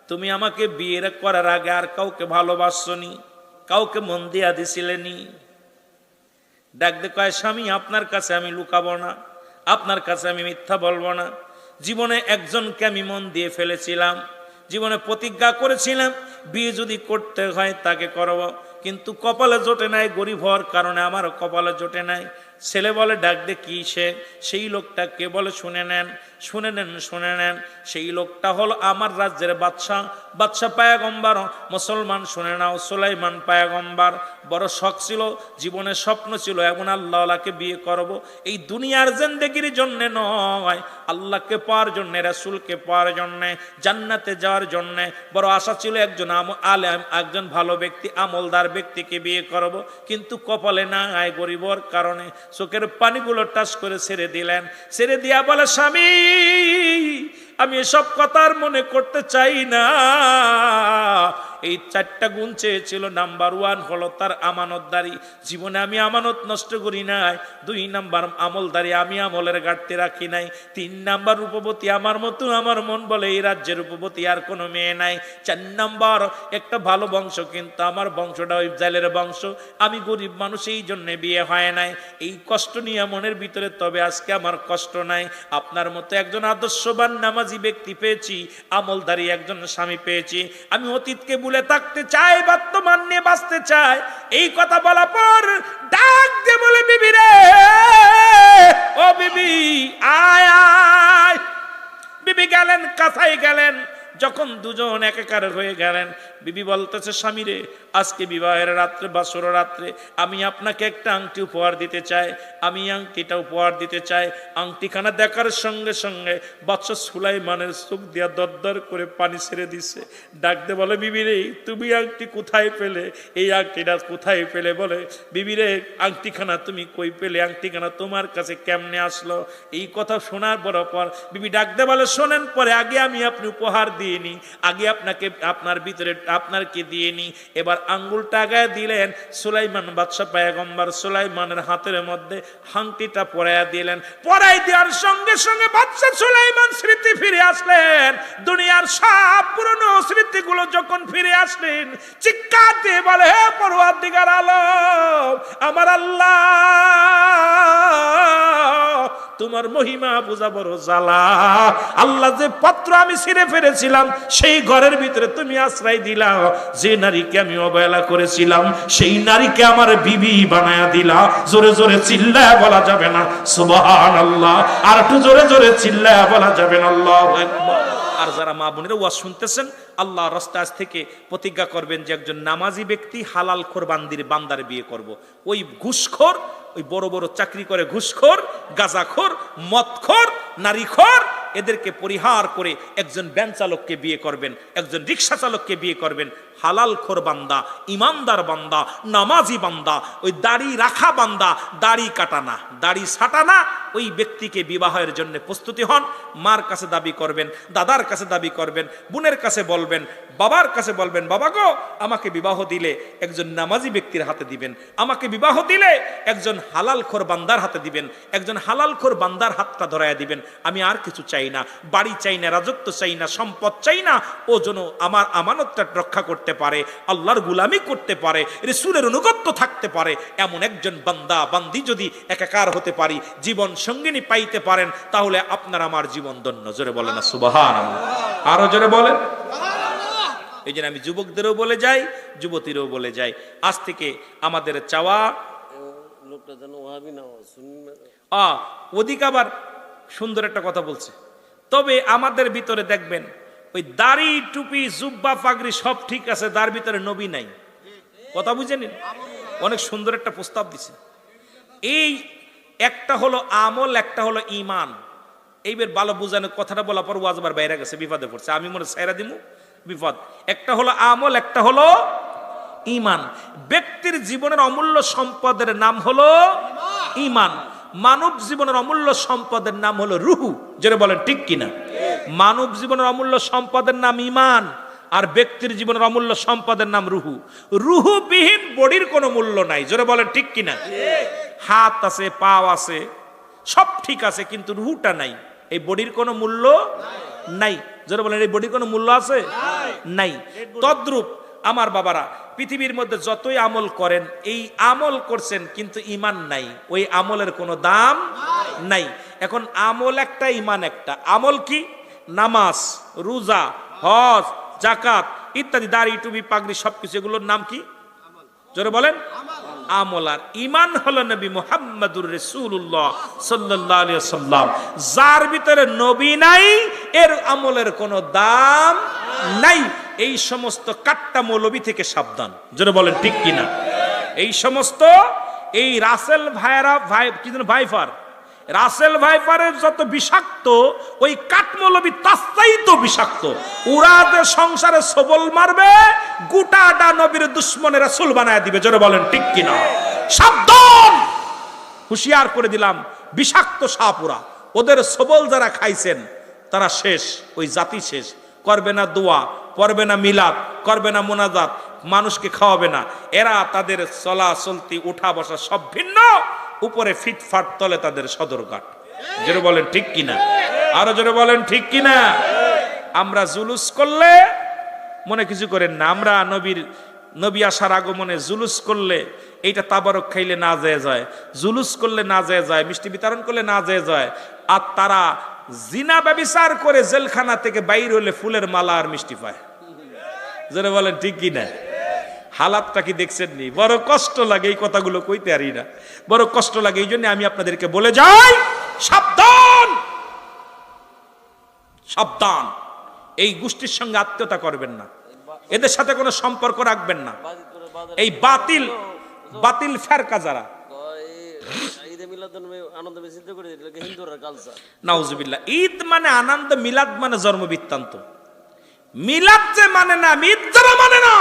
তুমি আমাকে বিয়ে করার আগে আর কাউকে ভালোবাসনি, কাউকে মন দিয়া দিছিলেনি? ডাক দে কয়, স্বামী আপনার কাছে আমি লুকাবো না, আপনার কাছে আমি মিথ্যা বলবো না। জীবনে একজনকে আমি মন দিয়ে ফেলেছিলাম, জীবনে প্রতিজ্ঞা করেছিলাম বিয়ে যদি করতে হয় তাকে করব, কিন্তু কপালে জোটে নাই, গরিব হওয়ার কারণে আমার কপালে জোটে নাই। ছেলে বলে ডাক দে কি সে? সেই লোকটা কে বলে শুনে নেন, শুনে নেন, শুনে নেন। সেই লোকটা হলো আমার রাজ্যের বাদশা পায়গম্বর, মুসলমান শুনে নাও, সুলাইমান পায়গম্বর। বড় শখ ছিল, জীবনের স্বপ্ন ছিল এমন আল্লাহকে বিয়ে করব, এই দুনিয়ার জিন্দেগির জন্য নয়, আল্লাহকে পাওয়ার জন্য, রাসূলকে পাওয়ার জন্য, জান্নাতে যাওয়ার জন্য বড় আশা ছিল। একজন আলেম, একজন ভালো ব্যক্তি, আমলদার ব্যক্তিকে বিয়ে করব, কিন্তু কপালে না আয়, গরিবর কারণে চোখের পানিগুলো টাচ করে ছেড়ে দিলেন। ছেড়ে দিয়া বলে, স্বামী আমি এসব কথার মনে করতে চাই না। এই 4টা গুণ চেয়েছিল। নাম্বার 1 হলো তার আমানতদারি, জীবনে আমি আমানত নষ্ট করি নাই। 2 নাম্বার আমলদারি, আমি আমলের ঘাটতি রাখি নাই। 3 নাম্বার রূপবতী, আমার মতো আমার মন বলে এই রাজ্যের রূপবতী আর কোনো মেয়ে নাই। 4 নাম্বার একটা ভালো বংশ, কিন্তু আমার বংশটা ওই জালের বংশ, আমি গরিব মানুষ, এই জন্যে বিয়ে হয় নাই। এই কষ্ট নিয়ে মনের ভিতরে, তবে আজকে আমার কষ্ট নাই। আপনার মতো একজন আদর্শবান নামাজি ব্যক্তি পেয়েছি, আমলদারি একজন স্বামী পেয়েছি। আমি অতীতকে ভুলে থাকতে চাই, বর্তমান নিয়ে বাঁচতে চাই। এই কথা বলা পর ডাক দিয়ে বলে, বিবি রে বিবি গেলেন, কাঁথায় গেলেন। যখন দুজন একাকার হয়ে গেলেন, বিবি বলতেছে, স্বামী রে, আজকে বিবাহের রাত্রে, বাসর রাত্রে আমি আপনাকে একটা আংটি উপহার দিতে চাই। আমি আংটিটা উপহার দিতে চাই। আংটিখানা দেখার সঙ্গে সঙ্গে বাদশা সুলাইমানের চোখ দিয়া দরদর করে পানি ছেড়ে দিছে। ডাকতে বলে, বিবি রে, তুমি আংটি কোথায় পেলে? এই আংটিটা কোথায় পেলে? বলে, বিবি রে, আংটিখানা তুমি কই পেলে? আংটিখানা তোমার কাছে কেমনে আসলো? এই কথা শোনার পর বিবি ডাকতে বলে, শোনেন, পরে আগে আমি আপনি উপহার দিইনি, আগে আপনাকে আপনার ভিতরে আপনারকে দিইনি। এবার আঙ্গুলটা আগায় দিলেন। সুলাইমান বাদশা পয়গম্বর সুলাইমানের হাতের মধ্যে আংটিটা পরাইয়া দিলেন। পরাই দেওয়ার সঙ্গে সঙ্গে বাদশা সুলাইমান স্মৃতি ফিরে আসলেন। দুনিয়ার সব পুরনো স্মৃতিগুলো যখন ফিরে আসলেন, চিৎকার দিয়ে বলে, হে পরওয়ারদিগার আলম, আমার আল্লাহ, তোমার মহিমা বোঝা বড় জ্বালা। আল্লাহ, যে পত্র আমি ছিঁড়ে ফেলেছিলাম, সেই ঘরের ভিতরে তুমি আশ্রয় দিলা। যে নারীকে আমি অবহেলা করেছিলাম, সেই নারীকে আমার বিবি বানায়া দিলা। জোরে জোরে চিল্লায়া বলা যাবে না সুবহানাল্লাহ? আর একটু জোরে জোরে চিল্লায়া বলা যাবে না আল্লাহু আকবার? আর যারা মা বোনেরা ওয়াজ শুনতেছেন, আল্লাহর রাস্তায় আজ থেকে প্রতিজ্ঞা করবেন যে একজন নামাজি ব্যক্তি হালাল খোর বান্দার বিয়ে করব। ওই ঘুষখোর, ওই বড় বড় চাকরি করে ঘুষখোর, গাঁজাখোর, মদখোর, নারীখোর, এদেরকে পরিহার করে একজন ভ্যান চালককে বিয়ে করবেন, একজন রিক্সা চালককে বিয়ে করবেন। হালাল খোর বান্দা, ইমানদার বান্দা, নামাজি বান্দা, ওই দাড়ি রাখা বান্দা, দাড়ি কাটানা, দাড়ি ছাটানা, ওই ব্যক্তিকে বিবাহের জন্য প্রস্তুতি হন। মার কাছে দাবি করবেন, দাদার কাছে দাবি করবেন, বোনের কাছে বলবেন, বাবার কাছে বলবেন, বাবা গো, আমাকে বিবাহ দিলে একজন নামাজি ব্যক্তির হাতে দিবেন, আমাকে বিবাহ দিলে একজন হালাল খোর বান্দার হাতে দিবেন, একজন হালাল খোর বান্দার হাতটা ধরাইয়া দিবেন। আমি আর কিছু চাই না, বাড়ি চাই না, রাজত্ব চাই না, সম্পদ চাই না। ও যেন আমার আমানতটা রক্ষা করতে পারে, আল্লাহর গোলামি করতে পারে, রাসূলের অনুগত্য থাকতে পারে। এমন একজন বান্দা বান্দি যদি একাকার হতে পারি, জীবন সঙ্গিনী পাইতে পারেন, তাহলে আপনার আমার জীবন ধন্য। জোরে বলেন না সুবহানাল্লাহ? আরো জোরে বলেন। এই জন্য আমি যুবকদেরও বলে যাই, যুবতীরও বলে যাই, আজ থেকে আমাদের চাওয়া, লোকটা যেন ওয়াহাবি না হয়। ওদিকে আবার সুন্দর একটা কথা বলছে, তবে আমাদের ভিতরে দেখবেন ওই দাড়ি, টুপি, জুব্বা, পাগড়ি সব ঠিক আছে, তার ভিতরে নবী নাই। কথা বুঝে নিন। অনেক সুন্দর একটা প্রস্তাব দিছে। এই একটা হলো আমল, একটা হলো ঈমান। এইবার ভালো বুঝানো কথাটা বলার পর ওয়াজবার বাইরে গেছে, বিপদে পড়ছে। আমি মনে ছাইরা দিমু, বিপদ। একটা হলো আমল, একটা হলো ঈমান। ব্যক্তির জীবনের অমূল্য সম্পদের নাম হলো ঈমান। মানব জীবনের অমূল্য সম্পদের নাম হলো রুহু। যেটা বলেন ঠিক কিনা? মানব জীবনের অমূল্য সম্পদের নাম ঈমান, আর ব্যক্তির জীবনের অমূল্য সম্পদের নাম রুহু। রুহু বিহীন বডির কোনো মূল্য নাই। জোরে বলেন ঠিক কিনা? হাত আছে, পা আছে, সব ঠিক আছে, কিন্তু রুহুটা নাই। এই বডির কোনো মূল্য নাই। জোরে বলেন, এই বডির কোনো মূল্য আছে? নাই। তদ্রূপ আমার বাবারা, পৃথিবীর মধ্যে যতই আমল করেন, এই আমল করছেন কিন্তু ঈমান নাই, ওই আমলের কোনো দাম নাই। এখন আমল একটা, ঈমান একটা। আমল কি? নামাজ, রোজা, হজ, যাকাত ইত্যাদি, দাড়ি, টুপি, পাগড়ি, সবকিছু, এগুলোর নাম কি? জোরে বলেন, আমল। আর ঈমান হলো নবী মুহাম্মদুর রাসূলুল্লাহ সাল্লাল্লাহু আলাইহি ওয়াসাল্লাম। যার ভিতরে নবী নাই, এর আমলের কোনো দাম নাই। এই সমস্ত কাট্টা মৌলবী থেকে সাবধান। জোরে বলেন ঠিক কিনা? এই সমস্ত, এই রাসেল ভাইরা, কি যেন ভাইফার, রাসেল ভাইফারের যত বিষাক্ত, ওই কাঠমৌলবী তাস্তাইতো বিষাক্ত। উড়াতে সংসারে সবল মারবে, গোটাটা নবীর দুশ্মনের রাসূল বানায় দিবে। জোরে বলেন ঠিক কিনা? সাবধান, হুঁশিয়ার করে দিলাম। বিষাক্ত সাপুরা, ওদের সবল যারা খাইছেন তারা শেষ, ওই জাতি শেষ। করবে না দোয়া, করবে না মিলাদ, করবে না মোনাজাত, মানুষকে খাওয়াবে না। এরা তাদের চলা চলতি, উঠা বসা সব ভিন্ন, উপরে ফিটফাট, তলে তাদের সদরঘাট। জোরে বলেন ঠিক কিনা? আরো জোরে বলেন ঠিক কিনা? আমরা জুলুস করলে মনে কিছু করেন না। আমরা নবী আসার আগমনে জুলুস করলে, এইটা তাবারক খাইলে না যায় যায়, জুলুস করলে না যায় যায়, মিষ্টি বিতরণ করলে না যায় যায়। আর তারা জিনা ব্যভিচার করে জেলখানা থেকে বাইর হলে ফুলের মালা আর মিষ্টি পায়। যারা বলেন ঠিক কিনা? হালাতটা কি দেখছেন নি? বড় কষ্ট লাগে, এই কথাগুলো কইতে পারি না, বড় কষ্ট লাগে। এই জন্য আমি আপনাদেরকে বলে যাই, সাবধান, সাবধান, এই গোষ্ঠীর সঙ্গে আত্মীয়তা করবেন না, এদের সাথে কোনো সম্পর্ক রাখবেন না। এই বাতিল বাতিল ফেরকা যারা, নাউজুবিল্লাহ। ঈদ মানে আনন্দ, মিলাদ মানে জন্ম বৃত্তান্ত। মিলাদ যে মানে না, ঈদ যারা মানে না,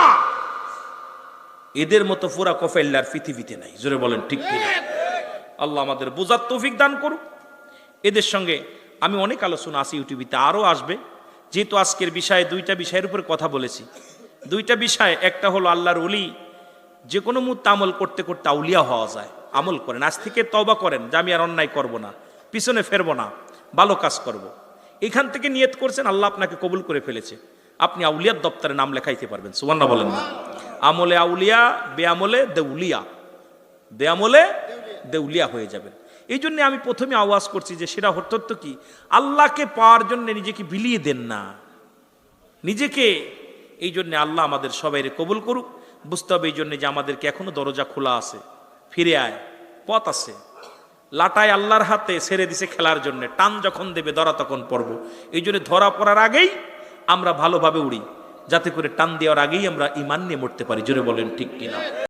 এদের মতো পুরা কফেল্লার পৃথিবীতে নাই। জোরে বলেন ঠিক কিনা? আল্লাহ আমাদের বোঝার তৌফিক দান করুক। এদের সঙ্গে আমি অনেক আলোচনা আছে, ইউটিউবিতে আরও আসবে। যেহেতু আজকের বিষয়ে দুইটা বিষয়ের উপরে কথা বলেছি, দুইটা বিষয়, একটা হলো আল্লাহর ওলি যে কোনো মুহূর্তে আমল করতে করতে আউলিয়া হওয়া যায়। আমল করেন, আজ থেকে তওবা করেন যে আমি আর অন্যায় করব না, পিছনে ফেরবো না, ভালো কাজ করব। এখান থেকে নিয়ত করছেন, আল্লাহ আপনাকে কবুল করে ফেলেছে, আপনি আউলিয়ার দপ্তরে নাম লেখাইতে পারবেন। সুবহানাল্লাহ বলেন না? আমলে আউলিয়া, বেআমলে দেউলিয়া, বেআমলে দেউলিয়া হয়ে যাবেন। এই জন্য আমি প্রথমে আওয়াজ করছি যে সেটা হতো কি, আল্লাহকে পাওয়ার জন্য নিজেকে বিলিয়ে দেন না, নিজেকে। এই জন্য আল্লাহ আমাদের সবাইকে কবুল করুক। বুঝতে হবে এই জন্য যে আমাদেরকে এখনো দরজা খোলা আছে, ফিরে আয়, পথ আছে। লাটাই আল্লাহর হাতে ছেড়ে দিছে খেলার জন্য, টান যখন দেবে ধরা তখন পড়বো। এই জন্য ধরা পড়ার আগেই আমরা ভালোভাবে উড়ি, যাতে করে টান দেওয়ার আগেই আমরা ঈমান নিয়ে মরতে পারি। জোরে বলেন ঠিক কিনা?